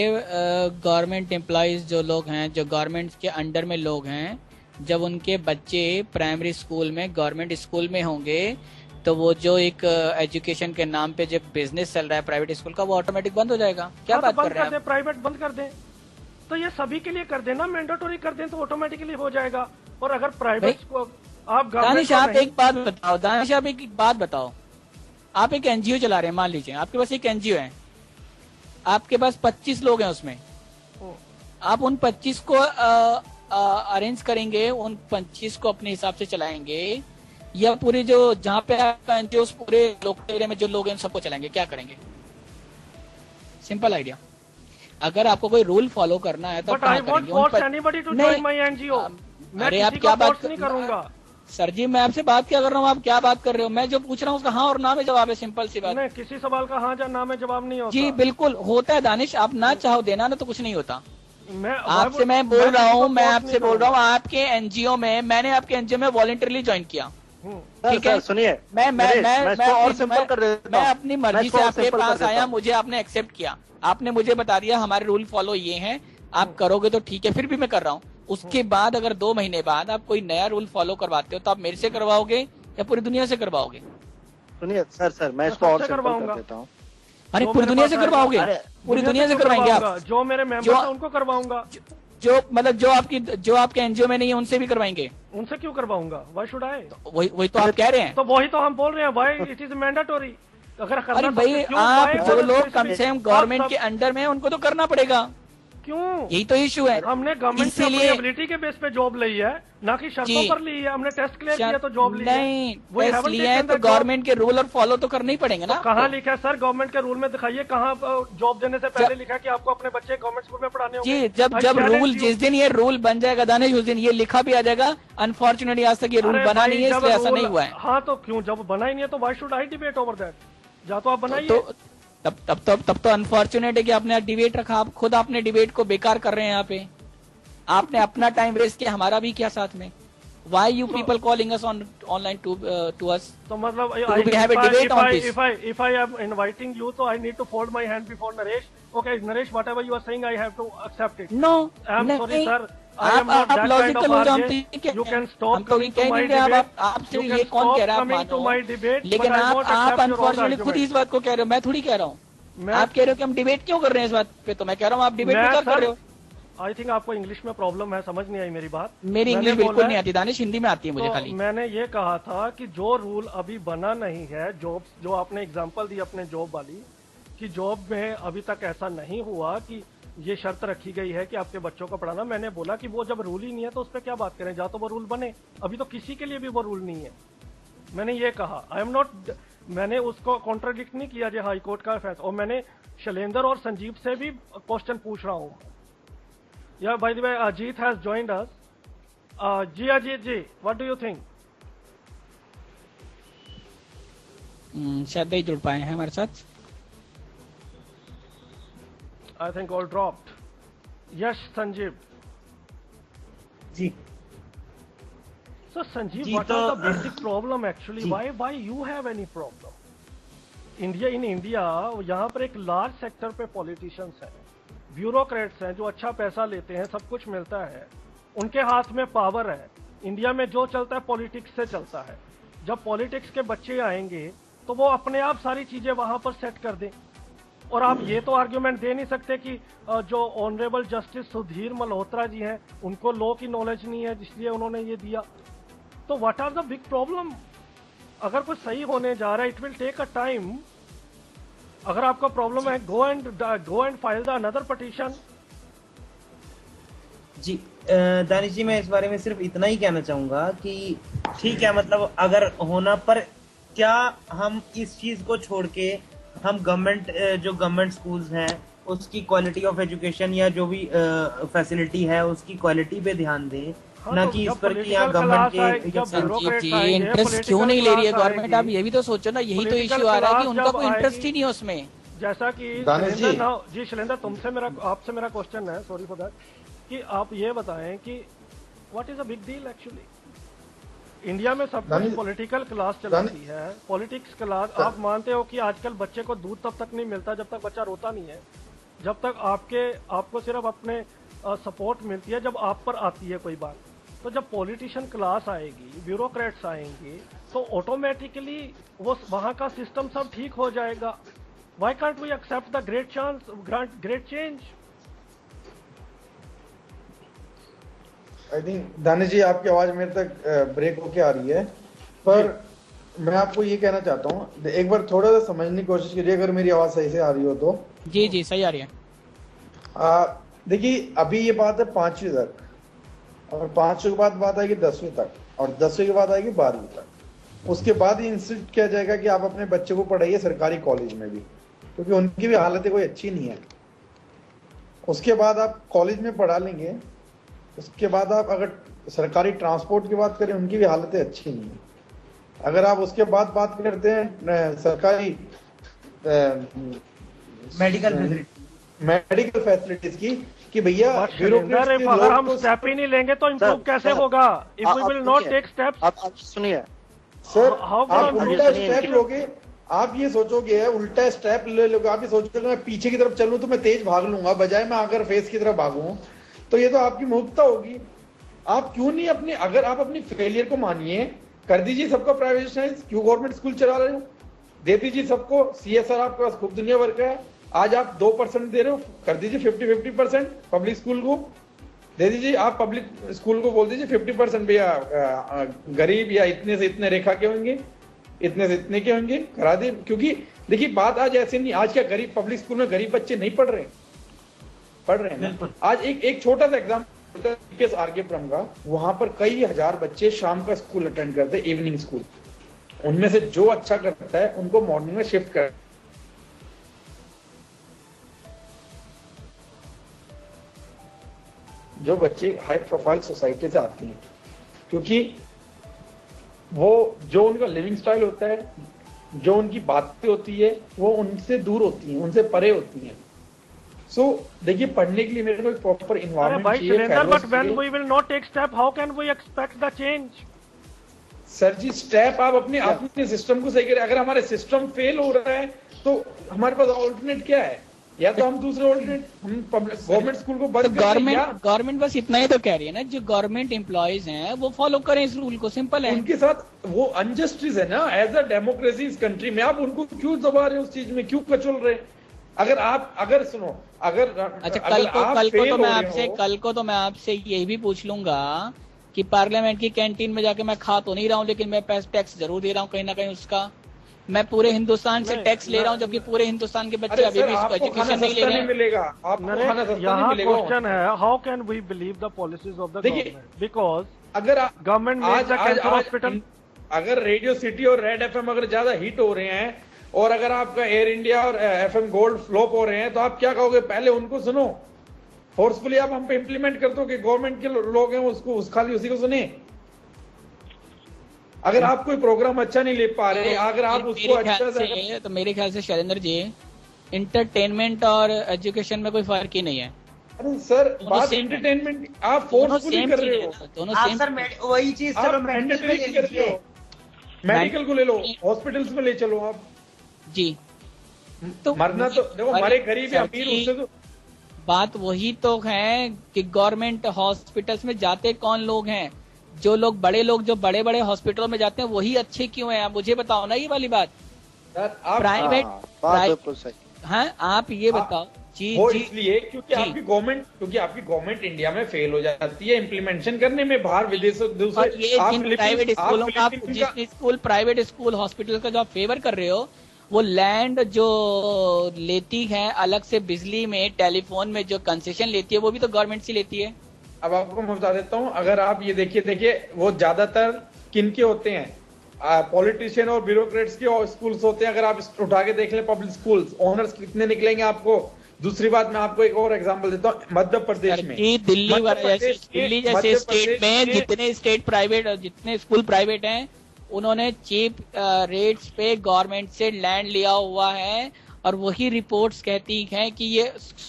गवर्नमेंट एम्प्लॉइज जो लोग हैं, जो गवर्नमेंट के अंडर में लोग हैं, जब उनके बच्चे प्राइमरी स्कूल में, गवर्नमेंट स्कूल में होंगे, तो वो जो एक एजुकेशन के नाम पे जो बिजनेस चल रहा है प्राइवेट स्कूल का, वो ऑटोमेटिक बंद हो जाएगा। क्या बात कर रहे हैं? प्राइवेट बंद कर दें तो ये सभी के लिए कर देना, मैंडेटोरी कर दें तो ऑटोमेटिकली हो जाएगा। और अगर प्राइवेट को आप दानिश, आप एक बात बताओ, दानिश आप एक बात बताओ, आप एक एनजीओ चला रहे हैं, मान लीजिए आपके पास एक एनजीओ है, आपके पास 25 लोग हैं उसमें, आप उन 25 को अरेंज करेंगे, उन 25 को अपने हिसाब से चलाएंगे, या पूरे जो जहाँ पे आपका एनजीओ पूरे लोकल एरिया में जो लोग हैं सबको चलाएंगे? क्या करेंगे? Simple idea. अगर आपको कोई रूल फॉलो करना है तो अरे आप क्या बात नहीं करूंगा सर जी, मैं आपसे बात क्या कर रहा हूँ, आप क्या बात कर रहे हो? मैं जो पूछ रहा हूँ उसका हाँ और ना में जवाब है, सिंपल सी बात। नहीं, किसी सवाल का हाँ या ना में जवाब नहीं होता। जी बिल्कुल होता है दानिश, आप ना चाहो देना ना तो कुछ नहीं होता। आपसे मैं बोल रहा हूँ, मैं आपसे बोल रहा हूँ, आपके एनजीओ में, मैंने आपके एनजीओ में वॉलंटरली ज्वाइन किया, ठीक है? सुनिए, मैं अपनी मर्जी से आपके पास आया, मुझे आपने एक्सेप्ट किया, आपने मुझे बता दिया हमारे रूल फॉलो ये हैं, आप करोगे तो ठीक है, फिर भी मैं कर रहा हूँ। उसके बाद अगर 2 महीने बाद आप कोई नया रूल फॉलो करवाते हो तो आप मेरे से करवाओगे या पूरी दुनिया से करवाओगे? सुनिए सर, मैं इसको और सिंपल कर देता हूँ। अरे पूरी दुनिया से करवाओगे? पूरी दुनिया से करवाएंगे आप? जो मेरे मेंबर हैं उनको करवाऊंगा, जो मतलब जो आपके एनजीओ में नहीं है उनसे भी करवाएंगे? उनसे क्यों करवाऊंगा? Why should I? वही तो आप कह रहे हैं। तो वही तो हम बोल रहे हैं, व्हाई इट इज मैंडेटोरी। अगर अरे भाई, आप जो लोग कम से कम गवर्नमेंट के अंडर में उनको तो करना पड़ेगा। क्यों? यही तो इशू है। हमने गवर्नमेंट से अपनी एबिलिटी के बेस पे जॉब ली है, ना कि शर्तों पर ली है। हमने टेस्ट क्लियर किया तो जॉब ली है। नहीं, टेस्ट लिया है तो गवर्नमेंट के रूल और फॉलो तो करने ही पड़ेंगे ना। कहाँ लिखा है सर? गवर्नमेंट के रूल में दिखाइए कहाँ जॉब देने से पहले लिखा है कि आपको अपने बच्चे गवर्नमेंट स्कूल में पढ़ाने होंगे। जी, जब रूल, जिस दिन ये रूल बन जाएगा दानिश, उस दिन ये लिखा भी आ जाएगा। अनफॉर्चुनेटली आज तक ये रूल बना नहीं है, इसलिए ऐसा नहीं हुआ है। हाँ तो क्यों? जब बना ही नहीं है तो why should I debate over that? जा तो आप बनाइए। तब तो अनफॉर्चुनेट है कि आपने डिबेट रखा, आप खुद अपने डिबेट को बेकार कर रहे हैं। यहाँ पे आपने अपना टाइम वेस्ट किया, हमारा भी किया साथ में। Why you people calling us online to us? तो मतलब we have a debate on this. If I am inviting you, so I need to fold my hand before Naresh. Okay, Naresh, whatever you are saying, I have to accept it. No, I am sorry, sir. I am not that kind logical of हो जाओ, RJ. ठीक है, You can हम stop तो coming कह to my नहीं रहे, अब debate. आपसे You ये can कौन stop कह रहा है आप coming to मानो, my debate, लेकिन but I won't आप accept your own अनफॉर्चुनेटली खुद argument. इस बात को कह रहे हो, मैं थोड़ी कह रहा हूँ। मैं- आप कह रहे हो कि हम डिबेट क्यों कर रहे हैं इस बात पे, तो मैं कह रहा हूँ आप डिबेट क्यों कर रहे हो। आई थिंक आपको इंग्लिश में प्रॉब्लम है, समझ नहीं आई मेरी बात। मेरी मैंने इंग्लिश बिल्कुल बोला नहीं आती दानिश, हिंदी में आती है मुझे तो खाली। मैंने ये कहा था कि जो रूल अभी बना नहीं है, जॉब जो आपने एग्जांपल दी अपने जॉब वाली, कि जॉब में अभी तक ऐसा नहीं हुआ कि ये शर्त रखी गई है कि आपके बच्चों को पढ़ाना। मैंने बोला कि वो जब रूल ही नहीं है तो उस पर क्या बात करें, जा तो वो रूल बने। अभी तो किसी के लिए भी वो रूल नहीं है। मैंने ये कहा, आई एम नॉट, मैंने उसको कॉन्ट्राडिक्ट नहीं किया जो हाई कोर्ट का फैसला, और मैंने शैलेंद्र और संजीव से भी क्वेश्चन पूछ रहा हूँ। या by the way Ajit has joined us. Ji Ajit ji, what do you think? शायद नहीं जुड़ पाए हैं हमारे साथ। I think all dropped. Yes, Sanjeev. Ji So Sanjeev, ji, what तो- are the basic problem actually? Ji. Why you have any problem? India, यहाँ पर एक लार्ज सेक्टर पे पॉलिटिशियंस हैं, ब्यूरोक्रेट्स हैं जो अच्छा पैसा लेते हैं, सब कुछ मिलता है, उनके हाथ में पावर है। इंडिया में जो चलता है पॉलिटिक्स से चलता है। जब पॉलिटिक्स के बच्चे आएंगे तो वो अपने आप सारी चीजें वहां पर सेट कर दें। और आप ये तो आर्ग्यूमेंट दे नहीं सकते कि जो ऑनरेबल जस्टिस सुधीर मल्होत्रा जी हैं उनको लॉ की नॉलेज नहीं है इसलिए उन्होंने ये दिया। तो what are the big problem? अगर कुछ सही होने जा रहा है, it will take a time. अगर आपका प्रॉब्लम है, go and file the another petition. जी दानिश जी, मैं इस बारे में सिर्फ इतना ही कहना चाहूंगा कि ठीक है, मतलब अगर होना, पर क्या हम इस चीज को छोड़ के हम गवर्नमेंट स्कूल्स हैं उसकी क्वालिटी ऑफ एजुकेशन या जो भी फैसिलिटी है उसकी क्वालिटी पे ध्यान दें, हाँ, ना तो कि इस जब पर कि political यहाँ गवर्नमेंट class आएगी, के जब संजीव जी, आएंगे, इंटरेस्ट क्यों नहीं ले रही है political गवर्नमेंट? class आप ये भी तो सोचो ना, यही तो Political इश्यू आ रहा है कि class उनका जब कोई इंटरेस्ट आएगी- ही नहीं है उसमें। जैसा कि दानिश जी। जी शैलेंद्र, आपसे मेरा क्वेश्चन है, सॉरी फॉर दैट, कि आप ये बताएं कि what is a big deal actually? India में सब कुछ पॉलिटिकल क्लास चलाती है, पॉलिटिक्स क्लास। आप मानते हो कि आजकल बच्चे को दूध तब तक नहीं मिलता जब तक बच्चा रोता नहीं है, जब तक आपको सिर्फ अपने सपोर्ट मिलती है जब आप पर आती है कोई बात। तो जब पॉलिटिशियन क्लास आएगी, ब्यूरोक्रेट्स आएंगे, तो ऑटोमेटिकली वो वहां का सिस्टम सब ठीक हो जाएगा। Why can't we accept the great change? I think Danish ji, आपकी आवाज मेरे तक ब्रेक होके आ रही है, पर मैं आपको ये कहना चाहता हूँ, एक बार थोड़ा सा समझने की कोशिश कीजिए, अगर मेरी आवाज सही से आ रही हो तो। जी जी, सही आ रही है। देखिए, अभी ये बात है 5वीं तक, और 5वीं के बाद बात आएगी 10वीं तक, और 10वीं के बाद आएगी 12वीं तक। उसके बाद ही इंसिस्ट किया जाएगा कि आप अपने बच्चे को पढ़ाइए सरकारी कॉलेज में भी, क्योंकि उनकी भी हालत कोई अच्छी नहीं है। उसके बाद आप कॉलेज में पढ़ा लेंगे, उसके बाद आप अगर सरकारी ट्रांसपोर्ट की बात करें, उनकी भी हालतें अच्छी नहीं है। अगर आप उसके बाद बात करते हैं सरकारी मेडिकल फैसिलिटीज की, कि भैया अगर हम स्टेप ही नहीं लेंगे तो इम्प्रूव कैसे होगा? If we will not take steps. आप सुनिए सर, How आप can उल्टा we- स्टेप लोगे, आप ये सोचोगे, उल्टा स्टेप ले लोगे, आप ये सोचोगे मैं पीछे की तरफ चलूं तो मैं तेज भाग लूंगा, बजाय मैं अगर फेस की तरफ भागूं, तो ये तो आपकी मूर्खता होगी। आप क्यों नहीं अपने, अगर आप अपनी फेलियर को मानिए, कर दीजिए सबका प्राइवेटाइज। क्यों गवर्नमेंट स्कूल चला रहे हो? दे दीजिए सबको, CSR आपके पास खूब दुनिया भर का है। आज आप 2% दे रहे हो, कर दीजिए 50-50% पब्लिक स्कूल को दे दीजिए। आप पब्लिक स्कूल को बोल दीजिए 50% भैया गरीब या इतने से इतने रेखा के होंगे, इतने से इतने के होंगे, करा दे। क्योंकि देखिए, बात आज ऐसे नहीं, आज क्या गरीब पब्लिक स्कूल में गरीब बच्चे नहीं पढ़ रहे हैं। आज एक छोटा सा एग्जाम्पल आरकेपुरम का, वहां पर कई हजार बच्चे शाम का स्कूल अटेंड करते, इवनिंग स्कूल। उनमें से जो अच्छा करता है उनको मॉर्निंग में शिफ्ट कर, जो बच्चे हाई प्रोफाइल सोसाइटी से आते हैं, क्योंकि वो जो उनका लिविंग स्टाइल होता है, जो उनकी बातें होती है, वो उनसे दूर होती हैं, उनसे परे होती हैं। सो देखिए, पढ़ने के लिए मेरे को एक प्रॉपर इन्वायरमेंट चाहिए। But when we will not take step, how can we expect the change? Sir ji, step आप अपने सिस्टम को सही करें। अगर हमारे सिस्टम फेल हो रहा है तो हमारे पास ऑल्टरनेट क्या है? या तो हम दूसरे ऑल्टरनेट हम गवर्नमेंट स्कूल को बंद कर दें, या गवर्नमेंट बस इतना ही तो कह रही है ना, जो गवर्नमेंट एम्प्लॉयज हैं वो फॉलो करें इस रूल को, सिंपल है। उनके साथ वो अनजस्टिस है ना, एज अ डेमोक्रेसी इस कंट्री में आप उनको क्यों दबा रहे हो, उस चीज में क्यों कचल रहे? अगर सुनो, अगर अच्छा अगर आप fail हो रहे हो- कल को तो मैं आपसे यही भी पूछ लूंगा कि पार्लियामेंट की कैंटीन में जाके मैं खा तो नहीं रहा हूँ, लेकिन मैं टैक्स जरूर दे रहा हूँ कहीं ना कहीं उसका। मैं पूरे हिंदुस्तान से टैक्स ले रहा हूँ, जबकि पूरे हिंदुस्तान के बच्चे अरे अभी सर, भी इसको आपको खाना एजुकेशन नहीं ले सस्ता रहे नहीं हैं। मिलेगा, आपको खाना नरेश, सस्ता नहीं यहाँ मिलेगा। क्वेश्चन है, how can we believe the policies of the देखिए, गवर्नमेंट, बिकॉज अगर government made the cancer hospital. अगर रेडियो सिटी और रेड एफएम अगर ज्यादा हिट हो रहे हैं और अगर आपका एयर इंडिया और एफएम गोल्ड फ्लॉप हो रहे हैं, तो आप क्या कहोगे? पहले उनको सुनो, फोर्सफुली आप हम पे इम्प्लीमेंट कर दो कि गवर्नमेंट के लोग हैं उसको खाली उसी को सुने। अगर आप कोई प्रोग्राम अच्छा नहीं ले पा रहे, अगर आप उसको अच्छा से, तो मेरे ख्याल से शैलेंद्र जी, इंटरटेनमेंट और एजुकेशन में कोई फर्क ही नहीं है। अरे सर दोनों बात same है। इंटरटेनमेंट आप दोनों फोर्सफुली सेम कर चीज रहे है हो, ना, दोनों आप सेम। सर वही चीज चलो आप मैंडेटरी मैंडेटरी ले कर रहे लीजिए। हो, मेडिकल को ले लो, हॉस्पिटल्स में ले चलो आप। जी, तो मरना तो देखो, मरे गरीब या अमीर, उससे तो बात वही तो है कि गवर्नमेंट हॉस्पिटल्स में जाते कौन लोग हैं? जो लोग जो बड़े बड़े हॉस्पिटलों में जाते हैं वही अच्छे क्यों हैं? आप मुझे बताओ ना ये वाली बात। सर आप प्राइवेट बात बिल्कुल सही। हाँ, आप ये बताओ जी वो जी। इसलिए क्योंकि आपकी गवर्नमेंट इंडिया में फेल हो जाती है इम्प्लीमेंटेशन करने में, बाहर विदेशों और दूसरे ये जिन प्राइवेट स्कूलों का प्राइवेट स्कूल हॉस्पिटल का जो आप फेवर कर रहे हो, वो लैंड जो लेती है अलग से बिजली में, टेलीफोन में जो कंसेशन लेती है, वो भी तो गवर्नमेंट से लेती है। अब आपको मैं बता देता हूँ, अगर आप ये देखिए वो ज्यादातर किनके होते हैं? पॉलिटिशियन और ब्यूरोक्रेट्स के स्कूल्स होते हैं। अगर आप उठा के देख लें पब्लिक स्कूल्स, ओनर्स कितने निकलेंगे आपको? दूसरी बात, मैं आपको एक और एग्जांपल देता हूँ, मध्य प्रदेश में, दिल्ली जैसे स्टेट में जितने स्टेट प्राइवेट और जितने स्कूल प्राइवेट हैं, उन्होंने चीप रेट्स पे गवर्नमेंट से लैंड लिया हुआ है, और वही रिपोर्ट्स कहती हैं कि ये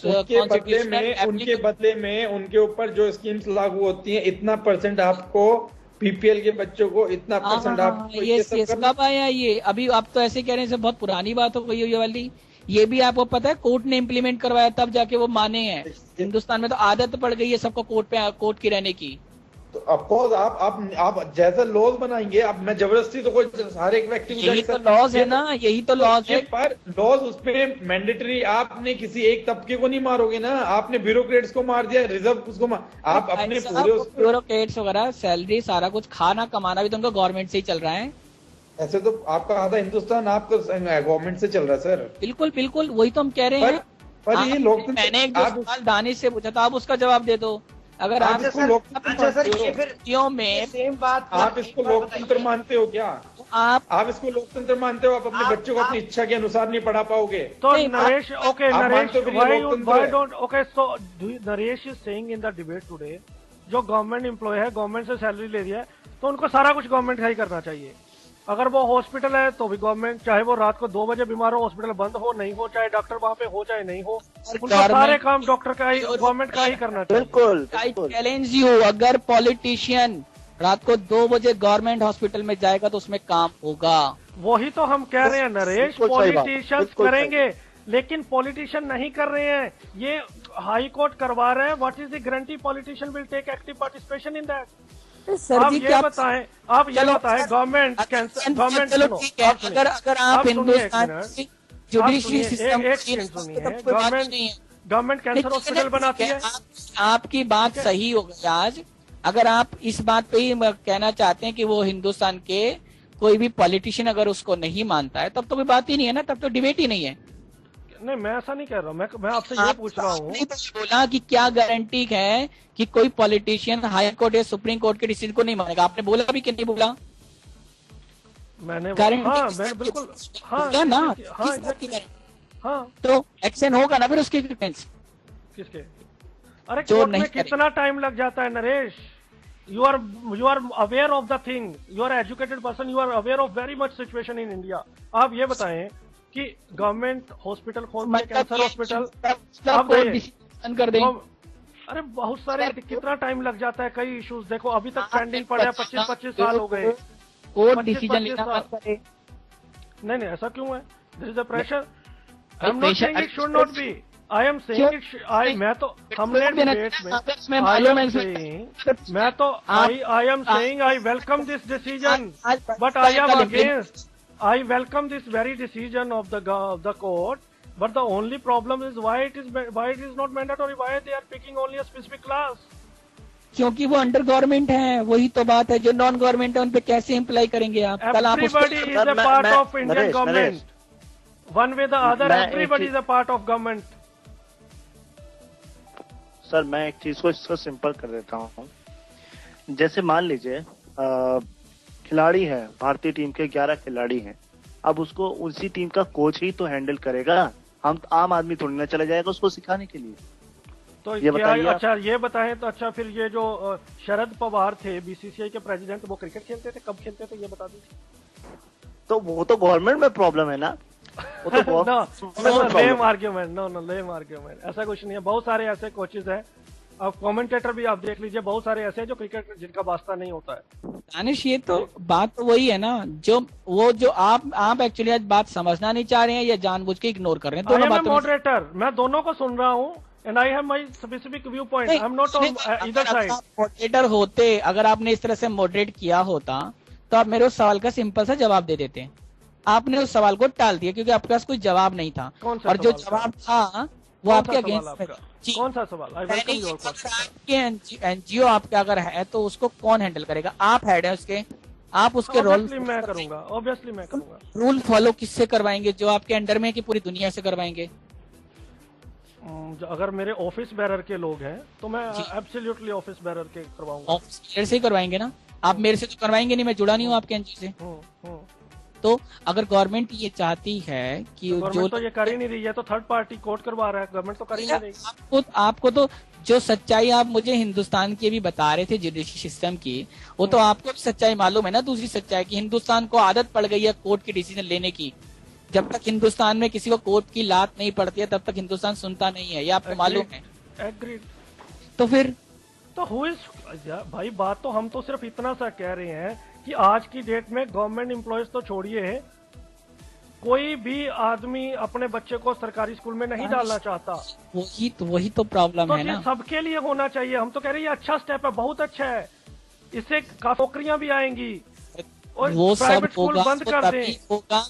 उनके बदले में उनके ऊपर जो स्कीम्स लागू होती हैं, इतना परसेंट आपको पीपीएल के बच्चों को, इतना परसेंट आपको ये कब आया ये? अभी आप तो ऐसे कह रहे हैं, बहुत पुरानी बात हो गई ये वाली। ये भी आपको पता है कोर्ट ने इम्प्लीमेंट करवाया, तब जाके वो माने हैं। हिंदुस्तान में तो आदत पड़ गई है सबको कोर्ट की रहने की। तो ऑफकोर्स आप जैसा लॉज बनाएंगे, अब मैं जबरदस्ती तो कोई हर एक व्यक्ति को, यही तो लॉज है ना, यही तो लॉज है। पर लॉज उसपे मैंडेटरी, आपने किसी एक तबके को नहीं मारोगे ना, आपने ब्यूरोक्रेट्स को मार दिया, रिजर्व उसको आप अपने पूरे ब्यूरोक्रेट्स वगैरह सैलरी सारा कुछ खाना कमाना भी तो उनका गवर्नमेंट से ही चल रहा है। ऐसे तो आपका आधा हिंदुस्तान आपका गवर्नमेंट से चल रहा है सर। बिल्कुल बिल्कुल, वही तो हम कह रहे हैं। पर ये लोग, मैंने एक दो सवाल दानिश से पूछा था, आप उसका जवाब दे दो। अगर आप अच्छा सर, ये फिर में सेम बात आप इसको लोकतंत्र मानते हो क्या? आप इसको लोकतंत्र मानते हो? आप अपने बच्चों को अपनी इच्छा के अनुसार नहीं पढ़ा पाओगे? तो Naresh, okay, Naresh, why don't, okay, so Naresh is saying in the debate today, जो गवर्नमेंट एम्प्लॉय है, गवर्नमेंट से सैलरी ले रही है, तो उनको सारा कुछ गवर्नमेंट का ही करना चाहिए। अगर वो हॉस्पिटल है तो भी गवर्नमेंट, चाहे वो रात को 2 बजे बीमार हो, हॉस्पिटल बंद हो नहीं हो, चाहे डॉक्टर वहां पे हो चाहे नहीं हो, उनका सारे काम डॉक्टर का ही, गवर्नमेंट का ही करना चाहिए। बिल्कुल आई चैलेंज यू, अगर पॉलिटिशियन रात को 2 बजे गवर्नमेंट हॉस्पिटल में जाएगा तो उसमें काम होगा। वही तो हम कह रहे हैं नरेश, पॉलिटिशियंस करेंगे, लेकिन पॉलिटिशियन नहीं कर रहे हैं, ये हाई कोर्ट करवा रहे हैं। What is the guarantee politician will take active participation in that? आप ये बताएं, गवर्नमेंट अगर आप Hindustan judiciary system government cancer hospital बनाती है। आपकी बात सही हो गई आज। अगर आप इस बात पे ही कहना चाहते हैं कि वो हिंदुस्तान के कोई भी पॉलिटिशियन अगर उसको नहीं मानता है, तब तो कोई बात ही नहीं है ना, तब तो डिबेट ही नहीं है। नहीं, मैं ऐसा नहीं कह रहा हूँ, मैं आपसे ये पूछ रहा हूँ। बोला कि क्या गारंटी है कि कोई पॉलिटिशियन हाई कोर्ट या सुप्रीम कोर्ट के डिसीजन को नहीं मानेगा? आपने बोला भी कि नहीं बोला? मैंने बिल्कुल हाँ, तो एक्शन होगा ना फिर उसके किसके? अरे कोर्ट में कितना टाइम लग जाता है Naresh? You are aware of the thing, you are educated person, you are aware of very much situation in India. आप ये बताएं कि गवर्नमेंट हॉस्पिटल खोल के, कैंसर हॉस्पिटल कर दें। अरे बहुत सारे, कितना टाइम लग जाता है, कई इश्यूज देखो अभी तक पेंडिंग पड़े हैं, 25 साल हो गए। कोर्ट डिसीजन लेना मत करे। नहीं, ऐसा क्यों है? This is a pressure. I am not saying it should not be, I am saying मैं तो हमने डिबेट में मैं तो I am saying I welcome this decision but I am against I welcome this very decision of the court but the only problem is why it is not mandatory why they are picking only a specific class क्योंकि वो under government है। वही तो बात है, जो non government है उन पे कैसे इम्प्लाई करेंगे आप? कल आप everybody is a part of Indian government one way the other everybody is a part of government. Sir मैं एक चीज को इसको सिंपल कर देता हूँ। जैसे मान लीजिए खिलाड़ी है, भारतीय टीम के 11 खिलाड़ी हैं, अब उसको उसी टीम का कोच ही तो हैंडल करेगा, हम आम आदमी थोड़ी ना चला जाएगा उसको सिखाने के लिए। तो ये बताइए। अच्छा ये बताएं तो अच्छा फिर ये जो शरद पवार थे बीसीसीआई के प्रेसिडेंट, वो क्रिकेट खेलते थे, कब खेलते थे ये बता दीजिए। तो वो तो गवर्नमेंट में प्रॉब्लम है ना, वो तो लेम आर्ग्यूमेंट लेम आर्ग्यूमेंट ऐसा कुछ नहीं है। बहुत सारे ऐसे कोचेज हैं, अब कमेंटेटर भी आप देख लीजिए, बहुत सारे ऐसे हैं जो क्रिकेट जिनका वास्ता नहीं होता है। दानिश ये तो बात तो वही है ना, जो आप एक्चुअली आज बात समझना नहीं चाह रहे हैं या जानबूझ के इग्नोर कर रहे हैं। दोनों बातों मॉडरेटर मैं दोनों को सुन रहा हूँ and I have my specific view point, I am not on either side. Moderator होते, अगर आपने इस तरह से मॉडरेट किया होता तो आप मेरे उस सवाल का सिंपल सा जवाब दे देते। आपने उस सवाल को टाल दिया क्योंकि आपके पास कोई जवाब नहीं था, और जो जवाब था वो आपके अगेंस्ट में। कौन सा सवाल? एनजीओ आपका अगर है तो उसको कौन हैंडल करेगा? आप हेड है उसके, आप उसके रोल मैं करूंगा, ऑब्वियसली मैं करूंगा। रूल फॉलो किससे करवाएंगे? जो आपके अंडर में कि पूरी दुनिया से करवाएंगे? अगर मेरे ऑफिस बेरर के लोग हैं तो मैं एब्सोल्युटली ऑफिस बेरर के करवाऊंगा। ऑफिस बेरर से ही करवाएंगे ना आप? मेरे से तो करवाएंगे नहीं, मैं जुड़ा नहीं हूँ आपके एनजीओ से। तो अगर गवर्नमेंट ये चाहती है कि जो तो ये कर ही नहीं रही है, तो थर्ड पार्टी कोर्ट करवा रहा है, गवर्नमेंट तो कर ही नहीं रही। आपको तो जो सच्चाई आप मुझे हिंदुस्तान की भी बता रहे थे जुडिशरी सिस्टम की, वो तो आपको भी सच्चाई मालूम है ना। दूसरी सच्चाई की हिंदुस्तान को आदत पड़ गई है कोर्ट की डिसीजन लेने की। जब तक हिंदुस्तान में किसी को कोर्ट की लात नहीं पड़ती है तब तक हिंदुस्तान सुनता नहीं है, ये आपको मालूम है। एग्रीड। तो फिर तो भाई बात तो हम तो सिर्फ इतना सा कह रहे हैं कि आज की डेट में गवर्नमेंट एम्प्लॉयज तो छोड़िए, कोई भी आदमी अपने बच्चे को सरकारी स्कूल में नहीं डालना चाहता। वही तो प्रॉब्लम है ना। सबके लिए होना चाहिए। हम तो कह रहे हैं ये अच्छा स्टेप है, बहुत अच्छा है, इससे नौकरियां भी आएंगी और वो प्राइवेट सब स्कूल बंद कर दें।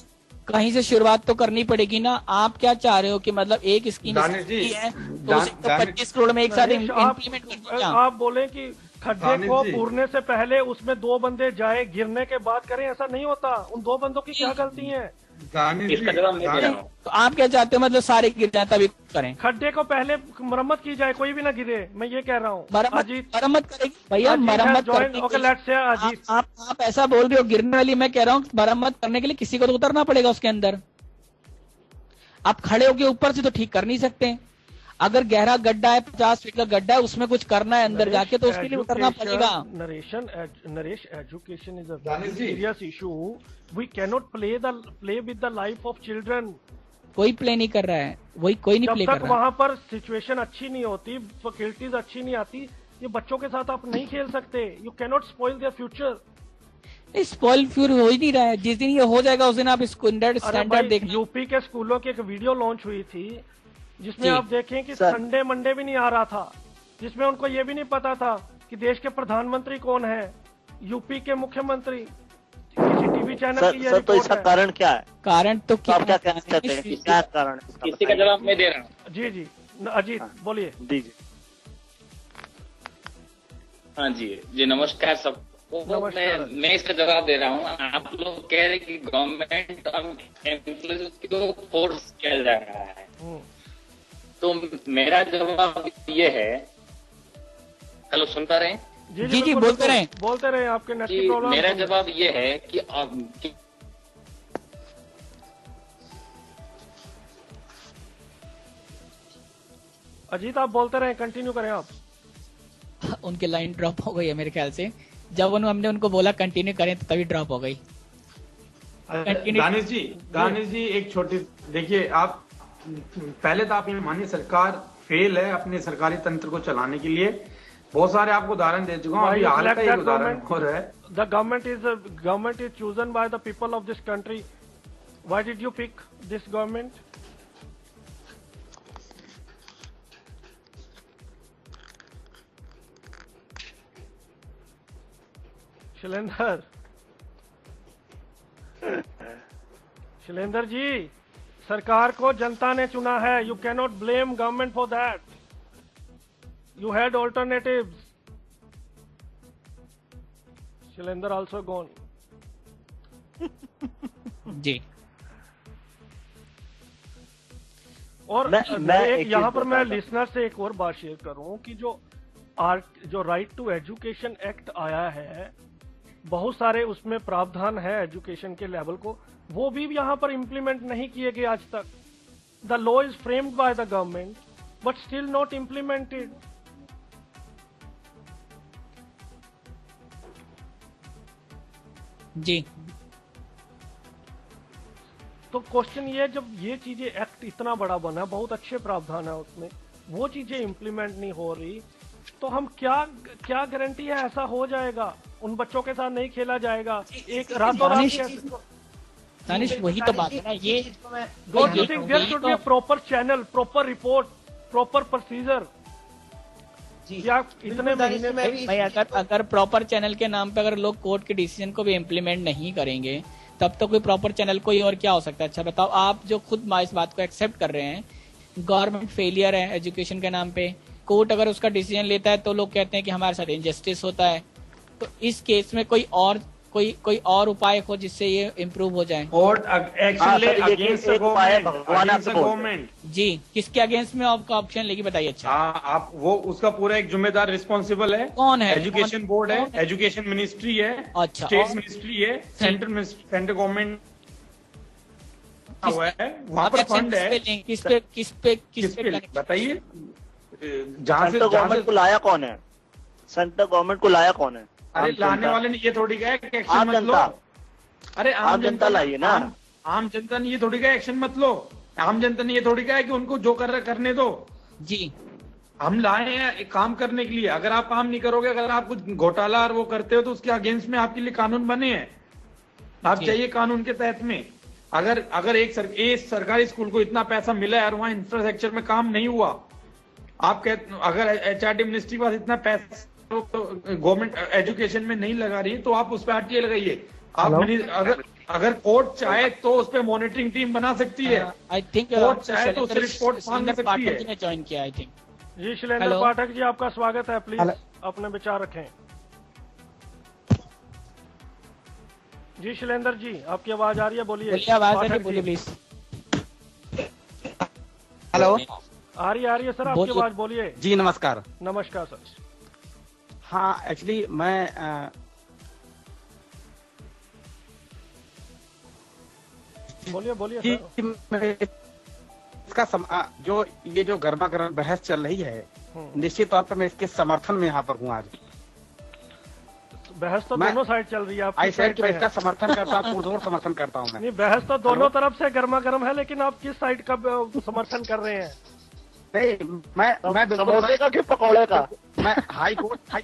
कहीं से शुरुआत तो करनी पड़ेगी ना। आप क्या चाह रहे हो कि मतलब एक स्कीम है तो 25 करोड़ में एक साथ इम्प्लीमेंट कर? आप बोले कि खड्डे को पूरने से पहले उसमें 2 बंदे जाए, गिरने के बाद करें, ऐसा नहीं होता। उन 2 बंदों की क्या गलती है? तो आप क्या चाहते हो मतलब सारे गिर जाए तभी करें? खड्डे को पहले मरम्मत की जाए, कोई भी ना गिरे, मैं ये कह रहा हूँ। मरम्मत करेगी भैया, मरम्मत आप ऐसा बोल रहे हो गिरने वाली। मैं कह रहा हूँ मरम्मत करने के लिए किसी को तो उतरना पड़ेगा उसके अंदर। आप खड़े होके ऊपर से तो ठीक कर नहीं सकते। अगर गहरा गड्ढा है, 50 फीट का गड्ढा है, उसमें कुछ करना है अंदर जाके, तो उसके लिए उतरना पड़ेगा। Naresh, education is a serious issue. We cannot play with the life of children. कोई प्ले नहीं कर रहा है, वही कोई नहीं प्ले कर रहा है। वहाँ पर सिचुएशन अच्छी नहीं होती, फैसिलिटीज अच्छी नहीं आती, ये बच्चों के साथ आप नहीं खेल सकते। You cannot spoil their future. Spoil future हो ही नहीं रहा है। जिस दिन ये हो जाएगा उस दिन आप स्टैंडर्ड देखना। यूपी के स्कूलों की एक वीडियो लॉन्च हुई थी जिसमें आप देखें कि संडे मंडे भी नहीं आ रहा था, जिसमें उनको ये भी नहीं पता था कि देश के प्रधानमंत्री कौन है, यूपी के मुख्यमंत्री। किसी टीवी चैनल की ये रिपोर्ट तो इसका कारण क्या है? कारण तो क्या कहना चाहते हैं? क्या कारण? किसी का जवाब मैं दे रहा हूँ। जी अजीत बोलिए। दीजिए। हाँ जी नमस्कार सबको। मैं इसका जवाब दे रहा हूँ। आप लोग कह रहे कि गवर्नमेंट को फोर्स किया जा रहा है, तो मेरा जवाब ये है। हेलो, सुनता रहे? जी बोलते रहे। आपके नेट की प्रॉब्लम। मेरा जवाब ये है कि अजीत आप बोलते रहे, कंटिन्यू करें आप। उनकी लाइन ड्रॉप हो गई है मेरे ख्याल से। जब हमने उनको बोला कंटिन्यू करें तो तभी ड्रॉप हो गई। दानिश जी एक छोटी देखिए, आप पहले तो आप ये मानिए सरकार फेल है अपने सरकारी तंत्र को चलाने के लिए। बहुत सारे आपको उदाहरण दे चुका हूँ, अभी हाल का एक उदाहरण हो रहा है। The government is chosen by the people of this country. Why did you pick this government? Shailendra Shailendra ji, सरकार को जनता ने चुना है, you can not blame government for that, you had alternatives. Shailendra also gone. जी। और एक यहाँ पर मैं लिसनर से एक और बात शेयर करूं कि जो राइट टू एजुकेशन एक्ट आया है, बहुत सारे उसमें प्रावधान है एजुकेशन के लेवल को, वो भी यहाँ पर इम्प्लीमेंट नहीं किए गए आज तक। The law is framed by the government but still not implemented. जी। तो क्वेश्चन ये, जब ये चीजें एक्ट इतना बड़ा बना, बहुत अच्छे प्रावधान है उसमें, वो चीजें इम्प्लीमेंट नहीं हो रही, तो हम क्या गारंटी है ऐसा हो जाएगा, उन बच्चों के साथ नहीं खेला जाएगा एक रातों रात? दानिश, वही तो बात है ना, ये don't you think there should be a proper channel, proper report, proper procedure? क्या इतने महीने में भाई अगर प्रॉपर चैनल के नाम पे अगर लोग कोर्ट के डिसीजन को भी इम्प्लीमेंट नहीं करेंगे, तब तो कोई प्रॉपर चैनल कोई और क्या हो सकता है? अच्छा बताओ, आप जो खुद इस बात को एक्सेप्ट कर रहे हैं, गवर्नमेंट फेलियर है एजुकेशन के नाम पे, कोर्ट अगर उसका डिसीजन लेता है तो लोग कहते हैं कि हमारे साथ इनजस्टिस होता है, तो इस केस में कोई और उपाय हो जिससे ये इम्प्रूव हो जाए। कोर्ट एक्शन ले अगेंस्ट गवर्नमेंट। जी, किसके अगेंस्ट में आपका ऑप्शन लेगी बताइए? अच्छा, आप वो उसका पूरा एक जिम्मेदार रिस्पॉन्सिबल है। कौन है? एजुकेशन बोर्ड है, एजुकेशन मिनिस्ट्री है, अच्छा, स्टेट मिनिस्ट्री है, सेंट्रल गवर्नमेंट हुआ है, वहाँ पर फंड है। किस पे बताइए, जहाँ से गवर्नमेंट को लाया कौन है? सेंट्रल गवर्नमेंट को लाया कौन है? अरे लाने वाले ने ये थोड़ी कहा कि एक्शन आम मत लो। जनता, अरे आम जनता लाइए ना। आम जनता ने ये थोड़ी कहा एक्शन मत लो। आम जनता ने ये थोड़ी कहा कि उनको जो कर रहे करने दो। जी, हम लाए हैं एक काम करने के लिए। अगर आप काम नहीं करोगे, अगर आप कुछ घोटाला और वो करते हो, तो उसके अगेंस्ट में आपके लिए कानून बने हैं, आप जाइए कानून के तहत में। अगर एक सरकारी स्कूल को इतना पैसा मिला है और वहाँ इंफ्रास्ट्रक्चर में काम नहीं हुआ, आप कहते अगर एचआरडी मिनिस्ट्री के पास इतना पैसा गवर्नमेंट एजुकेशन में नहीं लगा रही, तो आप उस पर आरटीआई लगाइए। आप अगर कोर्ट चाहे तो उस पर मॉनिटरिंग टीम बना सकती है। आई थिंक कोर्ट चाहे तो उससे रिपोर्ट मांग सकती है। ज्वाइन किया आई थिंक। जी शैलेंद्र पाठक जी, आपका स्वागत है, प्लीज अपने विचार रखें। जी शैलेंद्र जी, आपकी आवाज आ रही है, बोलिए। आवाज आ रही है, बोलिए प्लीज। हेलो, आ रही है सर आपकी आवाज, बोलिए। जी नमस्कार। नमस्कार सर। हाँ, एक्चुअली मैं बोलिए सर। इसका जो गर्मा गर्म बहस चल रही है, निश्चित तौर पर मैं इसके समर्थन में यहाँ पर हूँ आज। बहस तो दोनों साइड चल रही है, आई साइड पर इसका समर्थन करता हूँ, पुरजोर समर्थन करता हूँ मैं। नहीं, बहस तो दोनों तरफ से गर्मा गर्म है, लेकिन आप किस साइड का समर्थन कर रहे हैं? नहीं, मैं समोसे का कि पकौड़े का? मैं हाई कोर्ट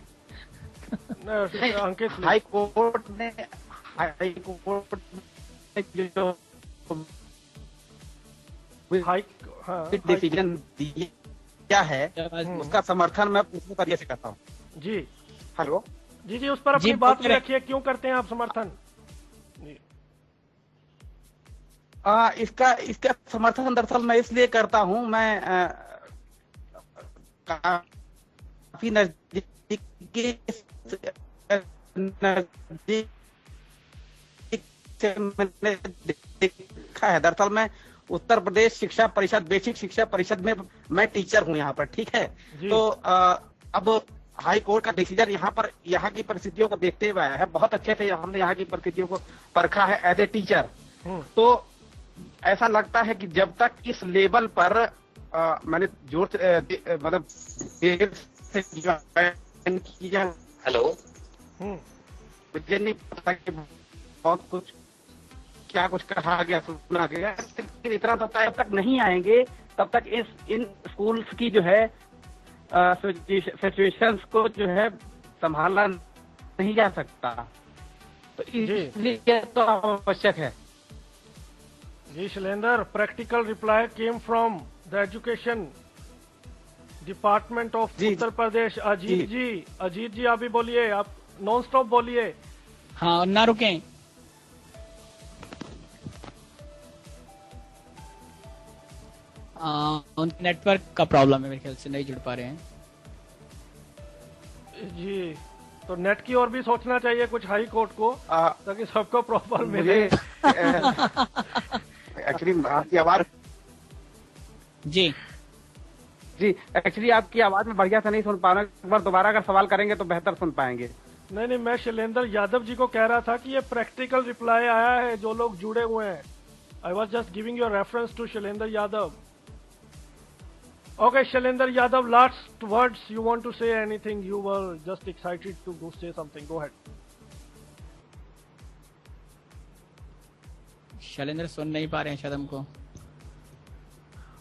ने जो डिसीजन दिया है, उसका समर्थन मैं पूरे तरीके से करता हूँ। जी हेलो जी, उस पर अपनी बात रखिए, क्यों करते हैं आप समर्थन? इसका समर्थन दरअसल मैं इसलिए करता हूँ, मैं काफी नजदीक से मैंने देखा है। दरअसल मैं उत्तर प्रदेश शिक्षा परिषद, बेसिक शिक्षा परिषद में मैं टीचर हूँ यहाँ पर, ठीक है। तो अब हाई कोर्ट का डिसीजन यहाँ की परिस्थितियों को देखते हुए आया है। बहुत अच्छे से हमने यहाँ की परिस्थितियों को परखा है एज ए टीचर। तो ऐसा लगता है कि जब तक इस लेवल पर मैंने जोर से मतलब देर से ज्वाइन किया। हेलो, मुझे नहीं पता कि बहुत कुछ क्या कुछ कहा गया, सुना गया, लेकिन इतना पता है जब तक नहीं आएंगे तब तक इन स्कूल्स की जो है सिचुएशंस को जो है संभालना नहीं जा सकता। तो इसलिए तो आवश्यक है। जी Shailendra, practical reply came from the education department of Uttar Pradesh. Ajit ji आप भी बोलिए, आप नॉन स्टॉप बोलिए। हाँ, ना रुकें। उनके नेटवर्क का प्रॉब्लम है, मेरे ख्याल से नहीं जुड़ पा रहे हैं। जी, तो नेट की ओर भी सोचना चाहिए कुछ हाई कोर्ट को, ताकि सबको प्रॉपर मिले। एक्चुअली आपकी आवाज जी एक्चुअली आपकी आवाज में बढ़िया से नहीं सुन पा रहा हूं। एक बार दोबारा अगर सवाल करेंगे तो बेहतर सुन पाएंगे। नहीं, मैं शैलेंद्र यादव जी को कह रहा था कि ये प्रैक्टिकल रिप्लाई आया है जो लोग जुड़े हुए हैं। I was just giving your reference to Shailendra Yadav. Okay, Shailendra Yadav, last words. You want to say anything? You were just excited to go say something. Go ahead. Shailendra सुन नहीं पा रहे हैं शायद हमको।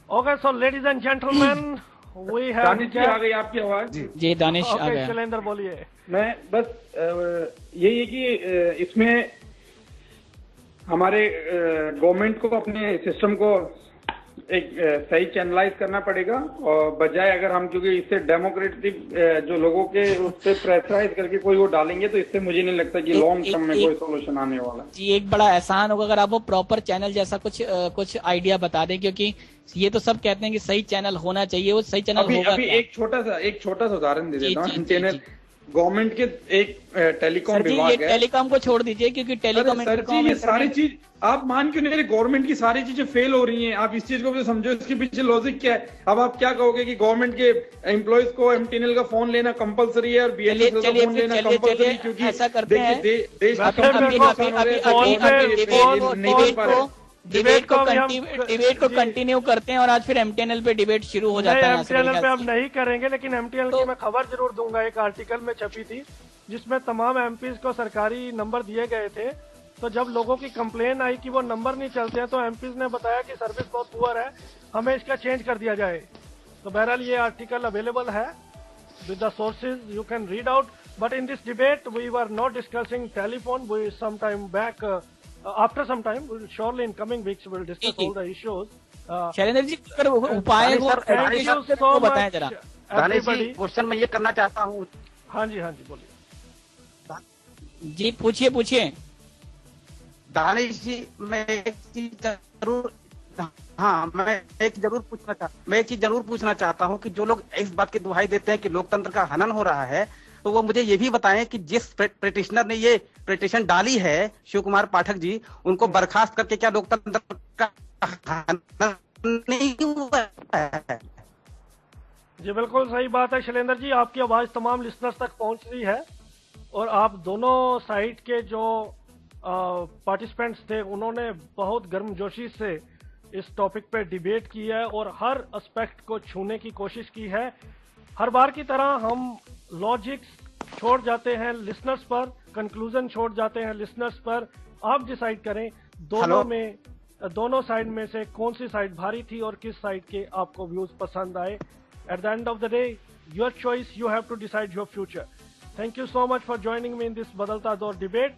Okay, so ladies and gentlemen, we have. Danish जी आ गई आपकी आवाज? जी दानिश आ Okay, गया। शैलेंद्र बोलिए। मैं बस यही है कि इसमें हमारे गवर्नमेंट को अपने सिस्टम को एक सही चैनलाइज करना पड़ेगा, और बजाय अगर हम, क्योंकि इससे डेमोक्रेटिक जो लोगों के उस पर प्रेशराइज करके कोई वो डालेंगे, तो इससे मुझे नहीं लगता कि लॉन्ग टर्म में कोई सोल्यूशन आने वाला। जी, एक बड़ा एहसान होगा अगर आप वो प्रॉपर चैनल जैसा कुछ आइडिया बता दें, क्योंकि ये तो सब कहते हैं कि सही चैनल होना चाहिए, वो सही चैनल होगा अभी क्या? एक छोटा सा उदाहरण दे देता हूँ। चैनल गवर्नमेंट के एक टेलीकॉम सर जी, विभाग ये है। टेलीकॉम को छोड़ दीजिए, क्योंकि टेलीकॉम सर जी, ये सारी चीज आप मान क्यों नहीं रहे? गवर्नमेंट की सारी चीजें फेल हो रही हैं। आप इस चीज को भी समझो, इसके पीछे लॉजिक क्या है। अब आप क्या कहोगे कि गवर्नमेंट के एम्प्लॉयज को एमटीएनएल का फोन लेना कंपलसरी है और बीएसएनएल का फोन लेना कंपलसरी है, क्योंकि ऐसा करते हैं। देश डिबेट को कंटिन्यू करते हैं, और आज फिर एमटीएनएल पे डिबेट शुरू हो जाता है। एमटीएनएल पे अब नहीं करेंगे, लेकिन एमटीएनएल की मैं खबर जरूर दूंगा। एक आर्टिकल में छपी थी जिसमें तमाम एमपीज को सरकारी नंबर दिए गए थे, तो जब लोगों की कंप्लेन आई कि वो नंबर नहीं चलते हैं, तो एमपीज ने बताया कि सर्विस बहुत पुअर है, हमें इसका चेंज कर दिया जाए। तो बहरहाल ये आर्टिकल अवेलेबल है with the sources, you can read out. But in this debate we were not discussing telephone, we some time back after some time, surely in coming weeks we'll discuss all the issues. Shailendra ji, अगर उपाय हो तो बताएं जरा। दानिश जी, question मैं ये करना चाहता हूँ। हाँ जी बोलिए। जी पूछिए। दानिश जी, मैं एक चीज जरूर पूछना चाहता हूँ कि जो लोग इस बात की दुहाई देते हैं कि लोकतंत्र का हनन हो रहा है, तो वो मुझे ये भी बताएं कि जिस पिटिशनर ने ये पिटिशन डाली है, शिव कुमार पाठक जी, उनको बर्खास्त करके क्या लोकतंत्र का हनन नहीं हुआ है? जी बिल्कुल सही बात है शैलेंद्र जी, आपकी आवाज तमाम लिसनर्स तक पहुंच रही है, और आप दोनों साइड के जो पार्टिसिपेंट्स थे उन्होंने बहुत गर्मजोशी से इस टॉपिक पे डिबेट की है और हर एस्पेक्ट को छूने की कोशिश की है। हर बार की तरह हम लॉजिक्स छोड़ जाते हैं लिसनर्स पर, कंक्लूजन छोड़ जाते हैं लिसनर्स पर। आप डिसाइड करें दोनों साइड में से कौन सी साइड भारी थी और किस साइड के आपको व्यूज पसंद आए। At the end of the day, your choice, you have to decide your future. Thank you so much for joining me in this Badalta Daur debate.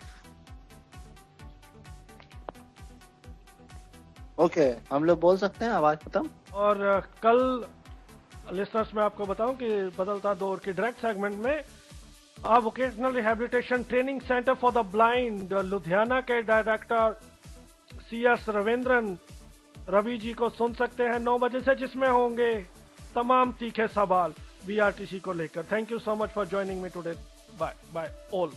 Okay, हम लोग बोल सकते हैं, आवाज खत्म। और कल लिसनर्स मैं आपको बताऊं कि बदलता दौर के डायरेक्ट सेगमेंट में आप vocational rehabilitation training centre for the blind Ludhiana के डायरेक्टर CS रविंद्रन रवि जी को सुन सकते हैं 9 बजे से, जिसमें होंगे तमाम तीखे सवाल BRTC को लेकर। Thank you so much for joining me today. Bye all.